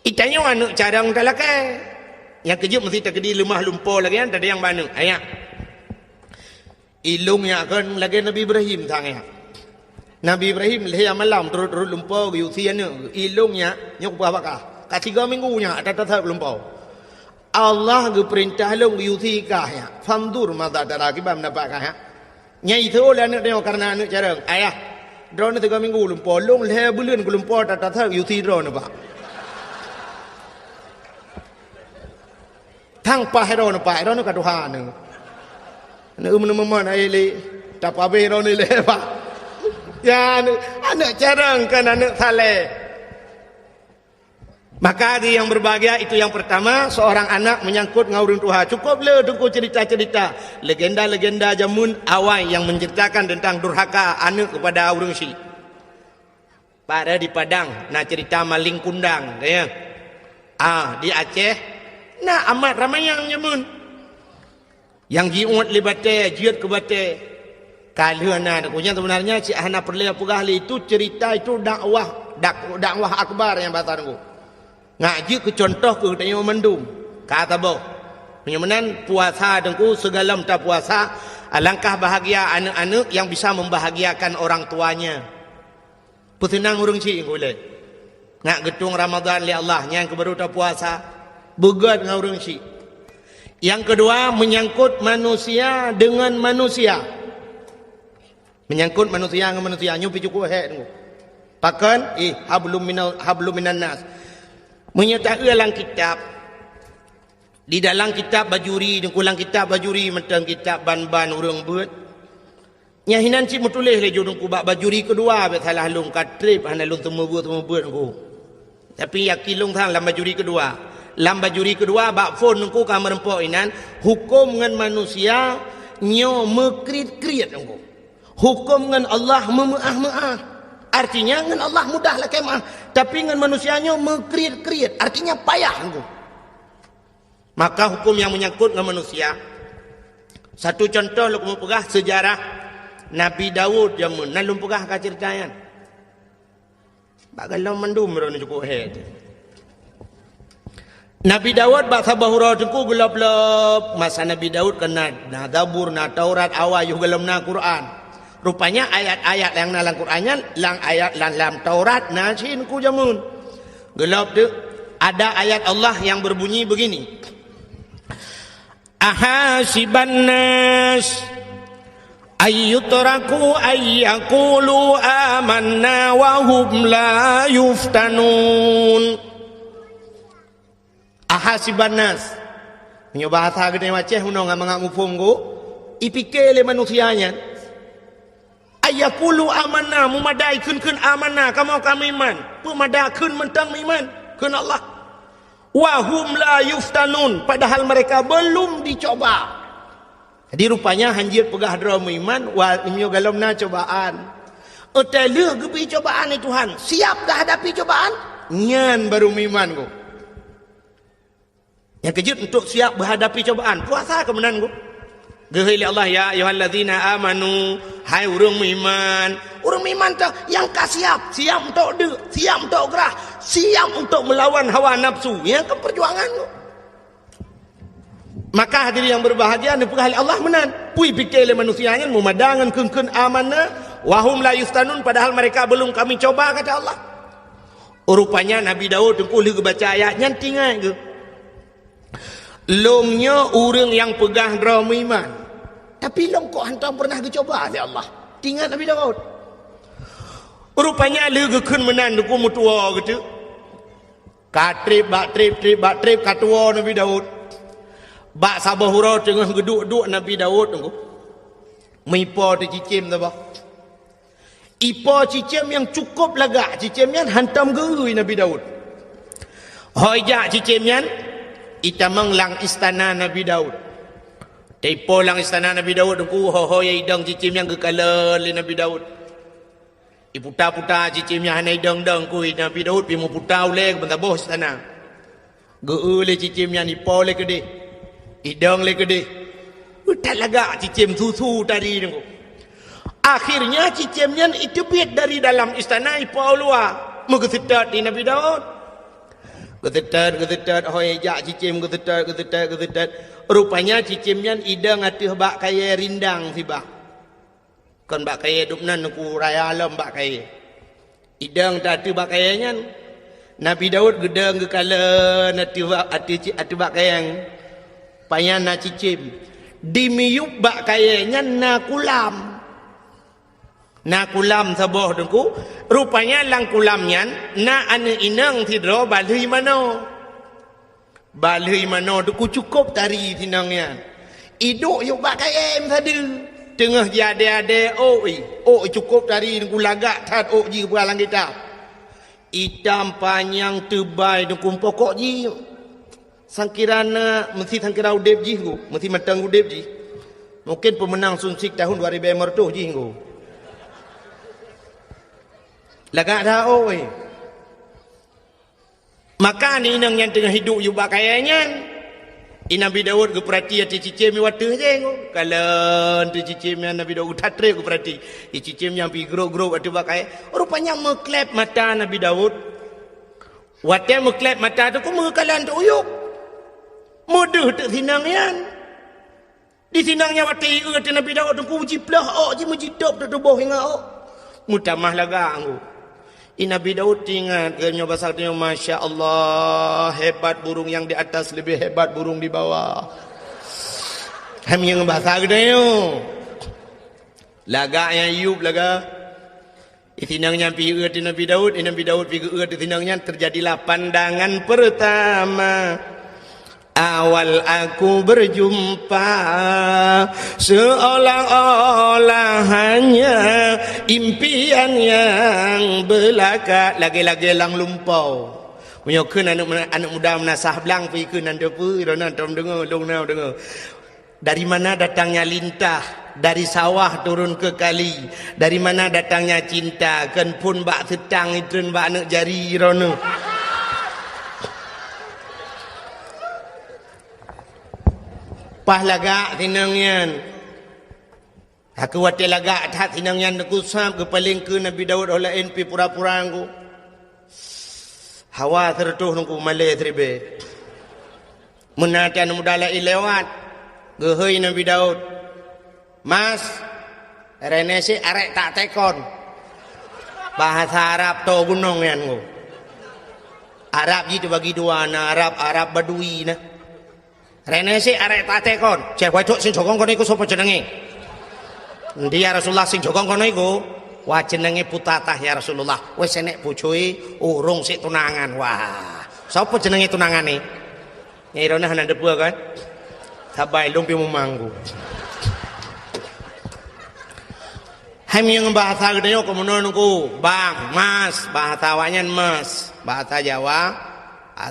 Speaker 1: itanya anak carang talakai. Yang kejut mesti terkedi lemah lumpur lagi kan. Tak ada yang mana. Ayat. Ilungnya akan lagi Nabi Ibrahim tanya. Nabi Ibrahim leher malam turut-turut lumpur ke usianya. Ilungnya nyok berapakah? Kat 3 minggunya tak lumpur. Allah ke perintah long ke usikah ya. Fandur mata darah kibam nampakah ya. Nyai itu oleh anak dia karena anak carang. Ayah. Drone 3 minggu lumpur. Long leher bulan ke lumpur tak ke usi drone nampak. Thang pa hero no ka Tuhan ne. Ne umman ai le tak pa be hero ni le pa. Ya anak jarang kan anak saleh. Maka dia yang berbahagia itu yang pertama seorang anak menyangkut ngaurun Tuhan. Cukup le tunggu cerita-cerita legenda-legenda jamun awal yang menceritakan tentang durhaka anak kepada urang si. Pada di Padang nak cerita maling kundang ya. Di Aceh nah amat ramai yang nyamun yang jiut libate jiut ke bate kalana punya sebenarnya si ahna perle pugah itu cerita itu dakwah akbar yang batanku ngaji ke contoh ke tanya mendum kata boh menyamanan puasa dengku segala tak puasa alangkah bahagia anak-anak yang bisa membahagiakan orang tuanya putinang urung si boleh ngak getung Ramadan li Allah yang kebaru tak puasa begat dengan orang si. Yang kedua, menyangkut manusia dengan manusia. Menyangkut manusia dengan manusia. Nyupi cukup hek tu. Pakan hablum minan nas. Menyertai dalam kitab. Di dalam kitab bajuri, di dalam kitab bajuri macam kitab ban-ban urang buat. Nya hinan cik mutulih le jodong ku bajuri kedua be salah lung katrip hana lung temu buat ku. Tapi yakin lung thang lam bajuri kedua. Lam bajuri kedua bak phone ku ka merempok inan hukum dengan manusia nyo mekrit-krit ku. Hukum dengan Allah memeah-meah. Artinya dengan Allah mudahlah kemah, tapi dengan manusianya mekrit-krit. Artinya payah ku. Maka hukum yang menyangkut dengan manusia. Satu contoh lu pegah sejarah Nabi Daud jamun nalum pegah ka ceritayan. Bagalau mandum ro ni cukup head. Nabi Daud bak sabahura tengku gelap-gelap masa Nabi Daud kena na Zabur na Taurat awal yo gelem na Quran. Rupanya ayat-ayat yang dalam Qurannya lang ayat dalam Taurat na cin ku jamun. Gelap tu ada ayat Allah yang berbunyi begini. Ahasiban nas ayyutraku ayyakulu amanna wa hum la yuftanun. Ahasiban nas nyo bahasa gede maceh uno ngamang ngufung go ipike le manusianya ayyakulu amanna mumadai kun amanna kamu kami iman pemadai kun mentang iman kun Allah wa hum la yuftanun padahal mereka belum dicoba. Jadi rupanya hanjir pegah dra iman wa imyo galomna cobaan. Otele gebi cobaan ni Tuhan. Siap dah hadapi cobaan? Nyan baru iman ko. Yang kejut untuk siap berhadapi cobaan. Puasa kemenan ko. Gehili Allah ya ayyuhallazina amanu hai urang iman. Urang iman tu yang ka siap untuk siap untuk gerah, siap untuk melawan hawa nafsu. Yang keperjuangan ko. Maka hadirin yang berbahagia ni pegah Allah menan. Pui fikir le manusianya memadangan keun amanah wahum la yuftanun padahal mereka belum kami coba kata Allah. Rupanya Nabi Daud tengku li baca ayatnya tinggal ke. Lomnya orang yang pegah dra iman. Tapi lom kok hantam pernah dicoba oleh Allah. Tinggal Nabi Daud. Rupanya li keun menan tengku mutua gitu. Katrip bak trip katua Nabi Daud. Bak sabahura tengah geduk-duk Nabi Daud tengku. Mipo tu cicim tu bah. Ipo cicim yang cukup lagak cicimnya hantam gerui Nabi Daud. Hojak cicimnya itamang lang istana Nabi Daud. Tepo lang istana Nabi Daud tengku hoya idang cicimnya gekala le Nabi Daud. Iputa-puta cicimnya hanai dang-dang ku Nabi Daud pi mu putau le bentaboh istana. Geu le cicimnya ni po le gede. Idang le gede. Udah lagak cicim susu tadi tengku. Akhirnya cicimnya itu biat dari dalam istana ipo luar. Mengesetat di Nabi Daud. Gesetat hoi jak cicim gesetat. Rupanya cicimnya idang atuh bak kaya rindang si bah. Kan bak kaya dupnan ku raya alam bak kaya. Idang tatu bak kayanya. Nabi Daud gedang gekala atuh bak kaya payan na cicim. Dimiyup bak kayanya na kulam. Na kulam saboh dengku. Rupanya lang kulamnya na ane inang tidro balui mano. Balui mano dengku cukup tari tinangnya. Iduk yuk bak kayem tadi. Tengah jade-ade cukup tari dengku lagak tat ji kepalang kita. Hitam panjang tebal dengku pokok ji. Sangkirana mesti sangkira udep ji ku. Mesti matang udep ji. Mungkin pemenang sunsik tahun 2000 ji ku. Lagak dah oi. Maka ni inang yang tengah hidup juga kayaknya. Nabi Daud ke perhati hati cicim mi watu je ko. Kalau tu cicim yang Nabi Daud tatre ke perhati. Cicim yang pi grow atu bakai. Rupanya meklep mata Nabi Daud. Wate meklep mata tu ko mengkalan tu uyuk. Mudah tu sinangnya. Di sinangnya wate ke Nabi Daud tu uji plah ji mujidop tu tubuh hingga mutamah laga anggu. Nabi Daud ingat kerana pasal dia Masya Allah hebat burung yang di atas lebih hebat burung di bawah. Kami yang bahasa gede yo. Laga yang Ayub laga. Itinangnya pi di Nabi Daud, Nabi Daud pi di tinangnya terjadilah pandangan pertama. Awal aku berjumpa seolah-olah hanya impian yang belaka. Lagi-lagi lang lumpau. Menyokun anak muda menasah belang pi ke nan depu ronan tom dengar dong nau dengar. Dari mana datangnya lintah? Dari sawah turun ke kali. Dari mana datangnya cinta? Kan pun bak setang itun bak anak jari rono. Pah lagak tinangyan. Aku wate lagak tak tinangyan aku sam ke paling ke Nabi Daud oleh NP pura-pura aku. Hawa tertuh nungku malay tribe. Menatian mudala lewat. Gehoi Nabi Daud. Mas, renesi arek tak tekon. Bahasa Arab to gunung yan ko. Arab gitu bagi dua na Arab Badui na. Renesi arek tak tekon. Cek wajok sing jokong kono iku sapa jenenge? Endi ya Rasulullah sing jokong kono iku? Wah jenenge Putatah ya Rasulullah. Wis enek bojoe urung sik tunangan. Wah, sapa jenenge tunangane? Nyai Rona hanan depu kan? Sabai lumpi memanggu. Ham yang bahasa gede yo kemenonku, bang, mas, bahasa wanyan mas, bahasa Jawa,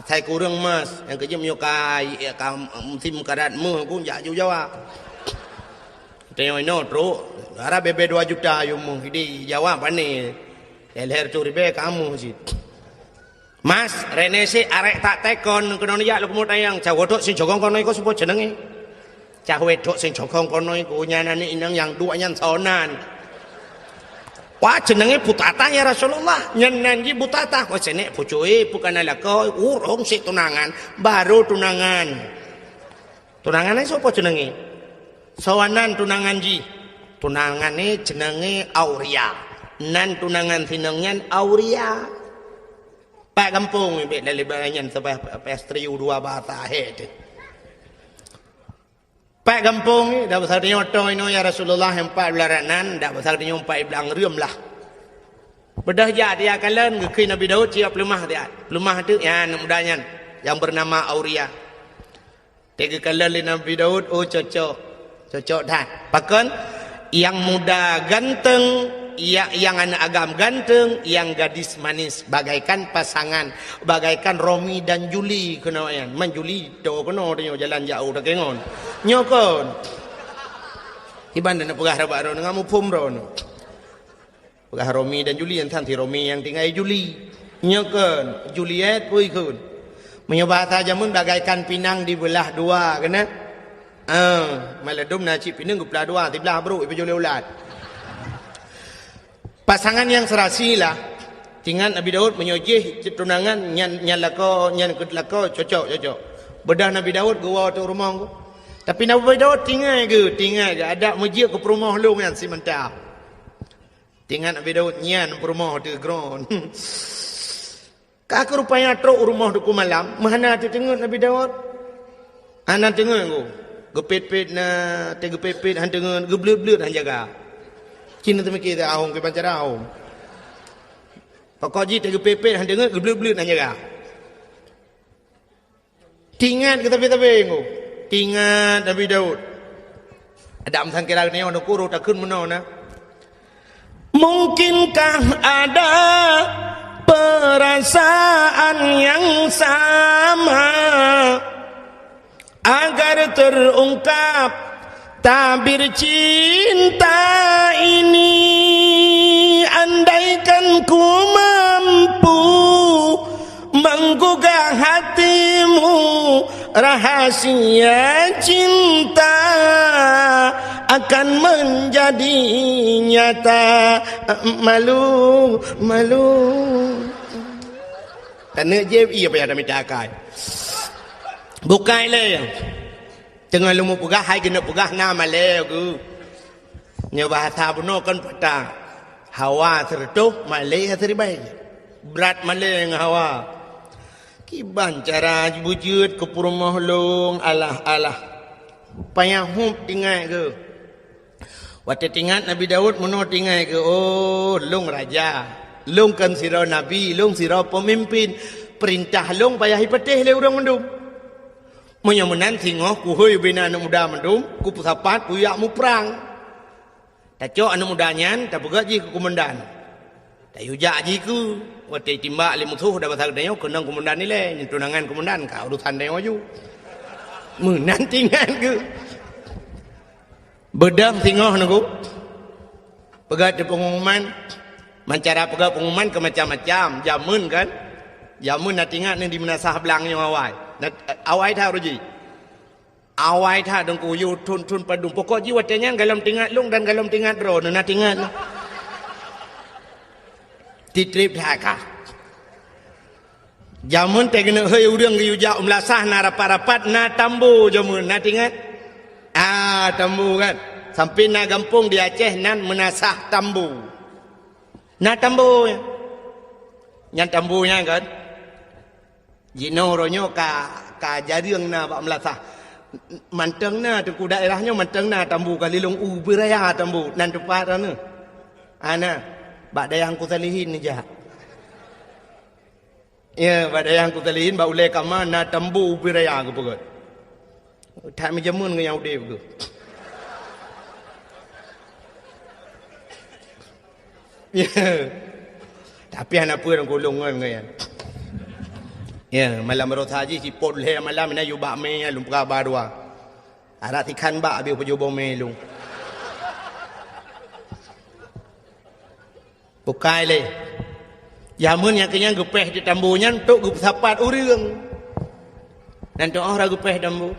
Speaker 1: saya kurang mas, yang kerja menyukai tim karatmu, aku jauh Jawa. Tengok ini tru, ada bebe 2 juta yumu, di Jawa apa nih? Leher curi be kamu sih. Mas, renesi arek tak tekon, kena niat lu kemudian yang cawok dok sing jokong kono iku sapa jenenge? Cah wedok sing jokong kono iku nyanane inang yang dua nyan sonan. Wah jenenge Putatah ya Rasulullah. Nyan iki Putatah. Wah jenenge bojoe bukan alaka urung sik tunangan, baru tunangan. Tunangane sapa jenenge? Sawanan tunangan ji. Tunangane jenenge Auria. Nan tunangan sinengnya Auria. Pak kampung mbek lelebanyan sampai pestri dua bahasa het. Pak kampung dah besar nyoto ino ya Rasulullah empat belaranan dah besar nyompai belang riem lah. Bedah jadi akalan ke Nabi Daud siap lemah dia. Lemah tu ya anak mudanya yang bernama Auria. Tiga kalan Nabi Daud oh cocok dah. Bahkan yang muda ganteng, yang anak agam ganteng, yang gadis manis, bagaikan pasangan, bagaikan Romi dan Juli kena yan. Man Juli do kena dia jalan jauh dah kengon. Nyokon. Iban dan pegah rabak ron ngamu pum ron. Pegah Romi dan Juli yang tanti Romi yang tinggal Juli. Nyokon, Juliet pui kun. Menyobat saja mun bagaikan pinang dibelah dua kena. Maladum nasi pinang belah dua, dibelah bro ibu Juli ulat. Pasangan yang serasi lah. Tinggal Nabi Daud menyojih tunangan nyan lako cocok. Bedah Nabi Daud gua tu rumah aku. Tapi Nabi Daud tinggal ke ada masjid ke rumah lu yang si mentah. Tinggal Nabi Daud nyan rumah tu gron. Kak rupanya truk rumah tu malam. Mana tu tengok Nabi Daud? Anak tengok aku. Gepet-pet na, tegepet-pet han tengok geblut-blut han jaga. Cina tu mikir dah ahong ke pancara ahong. Pakok ji tega pepet han dengar geblut-blut han jaga. Tingat ke tepi-tepi ngo. Tingat Nabi Daud. Ada amsan kira ni ono kuru tak kun meno na. Mungkinkah ada perasaan yang sama agar terungkap tabir cinta ini, andaikan ku mampu menggugah hatimu, rahasia cinta akan menjadi nyata. Malu Tanya je iya apa yang ada minta akai. Bukai le. Tengah lu mau pegah hai kena pegah nama le aku. Nya bahasa buno kan patah. Hawa tertuh malay terbaik. Berat malay dengan hawa. Kiban cara wujud ke rumah long alah payah hup tinggal ke. Waktu tinggal Nabi Daud menurut tinggal ke. Oh, long raja. Long kan sirau Nabi, long sirau pemimpin. Perintah long payah hipatih le orang mendum. Menyamunan singoh kuhui bina anak muda mendum. Ku pusapat ku yak mu perang. Tak cok anak mudanya, tak pegat je ke komandan. Tak yujak je ke. Waktu timbak le musuh dah pasal dia kena komandan ni le. Tunangan komandan kau urusan dia maju. Menang tinggal ke. Bedang singoh naku. Pegat di pengumuman. Mencara pegat pengumuman ke macam-macam. Jamun kan. Jamun nak tinggal ni di menasah belangnya awai. Awai tak ruji. Awai tak dong kuyu tun padung. Pokok jiwa tanya galam tinggal lung dan galam tinggal ro. Nak tinggal. Titrip tak kah. Jamun tak kena hei urang ke yujak umlasah na rapat-rapat na tambu jamun. Nak tinggal. Tambu kan. Sampai na gampung di Aceh nan menasah tambu. Na tambu. Yang tambunya kan. Jino ronyo ka jariang na bak melasah. Manteng na tu ku daerahnya manteng na tambu kalilung beraya tambu nan tepat ana. Ana bak dayang ku salihin ni jah. Ya, bak dayang ku salihin bak ulai kama na tambu beraya ku pegot. Tak menjamun ke yang udah begitu. Ya. Tapi anak apa orang kolong kan kan. Ya, malam berot haji si pot le malam na yu bak me lum kabar dua. Ara tikan bak abi pejobo me lung. Bukai le. Yamun yang kenyang gepeh di tambunya untuk gup sapat urang. Nanti orang gepeh tambu.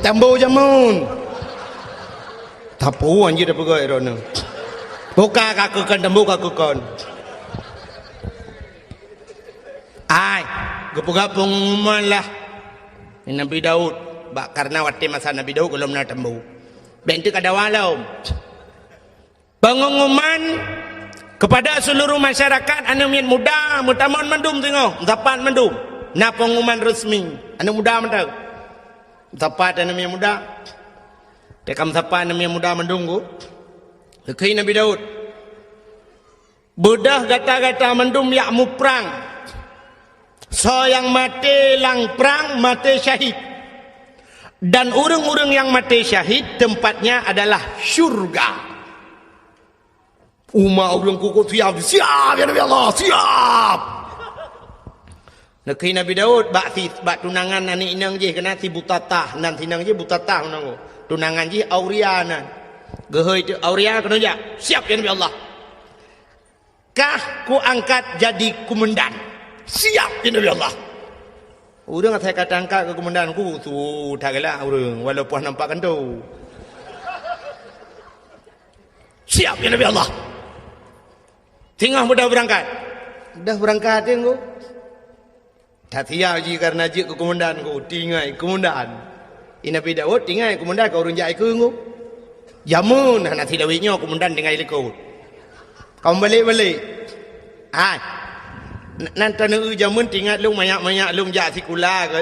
Speaker 1: Tambu jamun. Tapu anjir apa kau erona. Buka kakukan tambu kakukan. Ai, gepuga pengumuman lah. Nabi Daud. Karena waktu masa Nabi Daud belum nak tambu. Bentuk ada walau. Pengumuman kepada seluruh masyarakat anak muda, mutaman mendum tengok, dapat mendum. Na pengumuman resmi. Anak muda mentau. Tepat anak muda. Tekam tepat anak muda mendunggu. Lekei Nabi Daud. Bedah gata-gata mendum yak mu perang. So yang mati lang perang mati syahid. Dan orang-orang yang mati syahid tempatnya adalah syurga. Umat orang kuku siap ya Nabi Allah, siap. Nakui Nabi Daud bak tunangan nani inang je kena si butatah nan sinang je butatah nang tunangan je Auria nan. Gehoi tu Auria kena ja. Siap ya Nabi Allah. Kah ku angkat jadi komandan. Siap ya Nabi Allah. Urang saya kata angkat ke komandan ku tu tak gelak urang walaupun nampak kan tu. Siap ya Nabi Allah. Tinggal mudah berangkat. Dah berangkat tengok. Tak siap je karena je ke komandan ku. Tinggal komandan. Nabi Daud tinggal komandan kau orang jai ke ku. Jamun nak silawitnya komandan tinggal ikut. Kau balik-balik. Nanti nak jamun tinggal lu banyak-banyak lu jak sikula ke.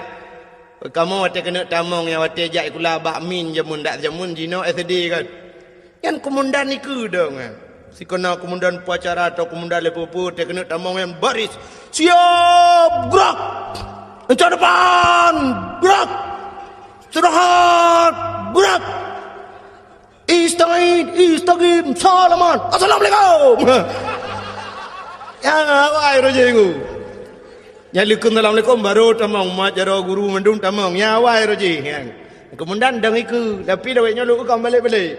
Speaker 1: Kamu wate kena tamong yang wate jak kula bakmin jamun dak jamun jino SD kan. Kan komandan ni ke dong. Si kena komandan upacara atau komandan lepo-lepo dia kena tamong yang baris. Siap, gerak. Encah depan, gerak. Istirahat, gerak. Istagim, salaman. Assalamualaikum. Ya, awai rojiku. Ya likun assalamualaikum baru tamong majaro guru mendung tamong. Ya awai roji. Komandan dang iku, tapi dawainya lu kau balik-balik.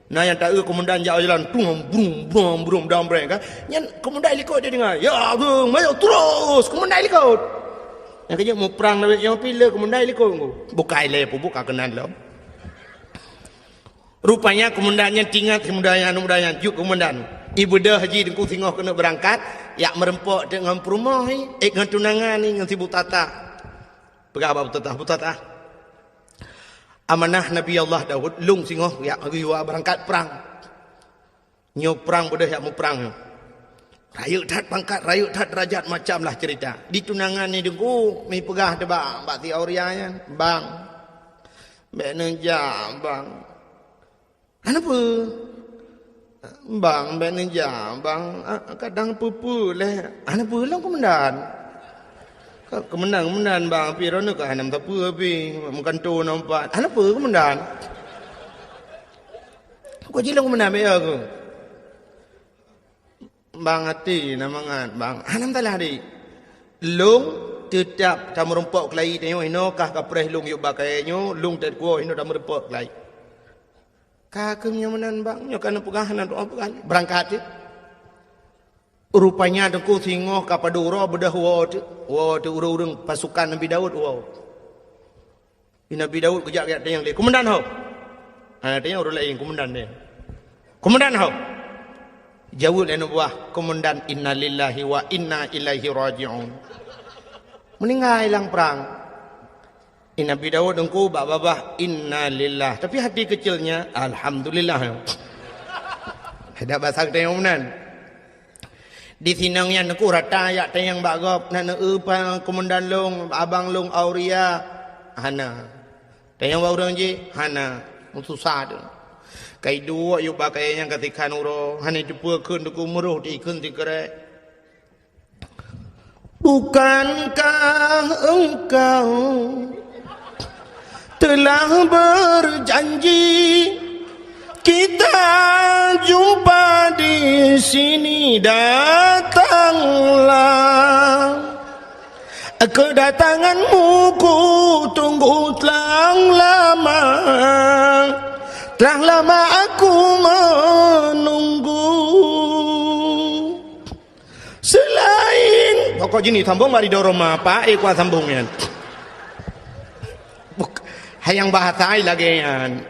Speaker 1: Nah yang tak komandan jalan brum dambreng kan. Yang komandan ikut dia dengar. Ya bung, mayo terus komandan ikut. Yang kaya mau perang lawet yang pilih komandan ikut. Bukai le buka kenan lo. Rupanya komandannya tinggal komandannya juk komandan. Ibu dah haji dengku tengok kena berangkat, yak merempok dengan perumah ni, dengan tunangan ni dengan si Butata. Berapa Butata? Butata. Amanah Nabi Allah Daud lung singoh yak riwa berangkat perang. Nyo perang bodoh yak mu perang. Rayuk tat pangkat, rayuk tat derajat macamlah cerita. Di tunangan ni dengku mi pegah debak mbak ti Auria kan. Bang. Mbak nenja bang. Kenapa? Bang, mbak nenja bang. Kadang pupu leh. Kenapa lang komandan? Kemendan bang, tapi rana ke hanam tak apa tapi mengkantor nampak. Kenapa kemendan? Kau jilang kemendan biar aku. Bang hati namangat bang. Hanam tak lah adik. Long tetap tak merempok kelai tengok ino kah kapreh long yuk bakainya, long tak kuah ino tak merempok kelai. Kakaknya menan bang, nyo kana pegahan apa kan? Berangkat je. Rupanya dengku tengok kapadura bedah wa tu urang pasukan Nabi Daud wa. Nabi Daud kejak yang dia. Komandan ho. Tanya orang lain komandan dia. Komandan ho. Jawab lain buah komandan innalillahi wa inna ilaihi raji'un. Meninggal hilang perang. Nabi Daud dengku babah innalillah. Tapi hati kecilnya alhamdulillah. Ada bahasa kita yang menan. Di sinangnya aku rata yak tayang bagop nak apa komandan long abang long Auria hana tayang orang je hana susah tu kai dua yuk pakai yang ketika nuro hana jumpa kun tu muruh di kun ti kere. Bukankah engkau telah berjanji kita jumpa di sini, datanglah. Kedatanganmu ku tunggu telah lama. Telah lama aku menunggu. Selain pokok jini sambung mari dorong apa kuat sambungnya. Hayang bahasa lagi yan.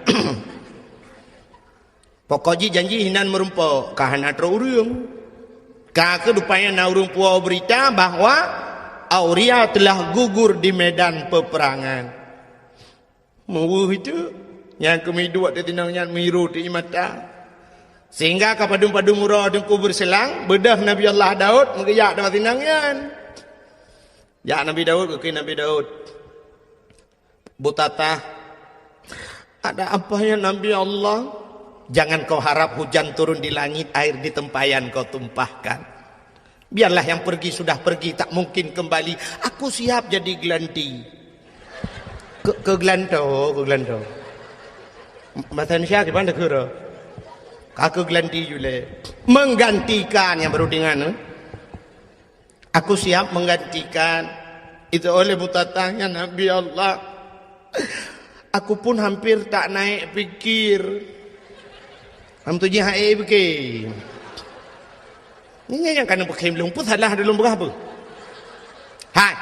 Speaker 1: Pokoknya janji hinan merumpok kahana terurung. Kaka rupanya naurung puau berita bahwa Auria telah gugur di medan peperangan. Mau itu yang kami dua tinangnya miru di mata. Sehingga kapadung-padung murah dengku berselang bedah Nabi Allah Daud mengeyak dalam tinangnya. Ya Nabi Daud ke Nabi Daud. Butata, ada apa ya Nabi Allah? Jangan kau harap hujan turun di langit, air di tempayan kau tumpahkan. Biarlah yang pergi sudah pergi, tak mungkin kembali. Aku siap jadi gelanti. Ke gelanto. Bahasa Indonesia gimana kira? Aku gelanti juga. Menggantikan yang baru dengan. Aku siap menggantikan. Itu oleh butatanya Nabi Allah. Aku pun hampir tak naik pikir. Am tu je hai bikin. Ini yang kan pakai belum pun salah dalam berapa? Hai.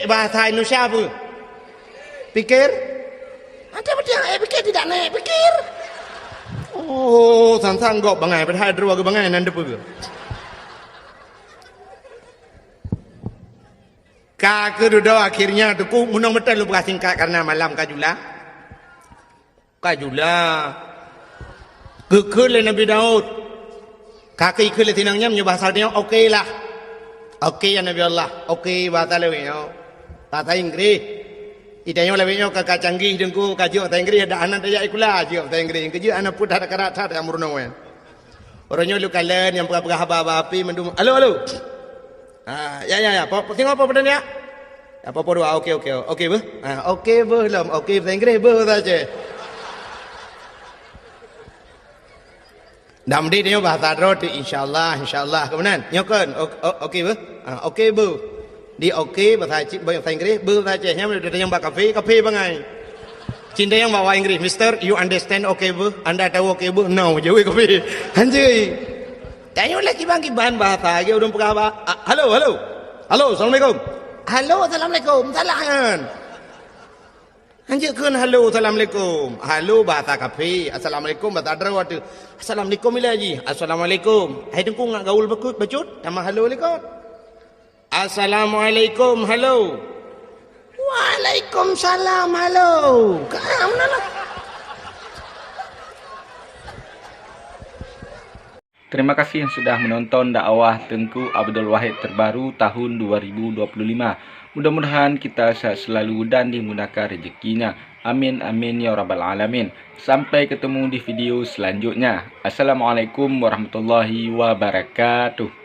Speaker 1: Bahasa Indonesia apa? Pikir? Ada apa dia pikir tidak naik pikir? Oh, sang-sang gok bangai pada dua ke bangai nanda apa? Kakak duduk akhirnya tu ku munang betul lu singkat karena malam kajula. Kekul Nabi Daud. Kaki ikut tinangnya bahasa dia okey lah. Okey ya Nabi Allah. Okey bahasa lewenya. Bahasa Inggris. Idanya lewenya kakak canggih dengku kaji bahasa Inggris ada anak dia ikulah kaji bahasa Inggris. Kaji anak pun ada kerat ada yang murno. Orangnya lu kalian yang pegah api mendum. Halo. Ya. Tengok apa pada ni ya? Apa dua? Okey. Okey bu. Okey bu belum. Okey bahasa Inggris bu saja. Nam dia bahasa roti insyaallah kemudian nyokan okey bu okey bu di okey bahasa Inggris bu saja yang yang bak kafe bangai cinta yang bawa Inggris Mister you understand okey bu anda tahu okey bu no jauh kafe anjay tanya lagi bang bahan bahasa lagi udah apa halo assalamualaikum salam Anjekkeun halo assalamualaikum. Halo bahasa kafe. Assalamualaikum bahasa Adra tu. Assalamualaikum bila haji. Assalamualaikum. Hai dengkung nak gaul bacut nama halo lekot. Assalamualaikum halo. Waalaikumsalam halo. Kam lah.
Speaker 2: Terima kasih yang sudah menonton dakwah Tengku Abdul Wahid terbaru tahun 2025. Mudah-mudahan kita sehat selalu dan dimudahkan rezekinya. Amin amin ya rabbal alamin. Sampai ketemu di video selanjutnya. Assalamualaikum warahmatullahi wabarakatuh.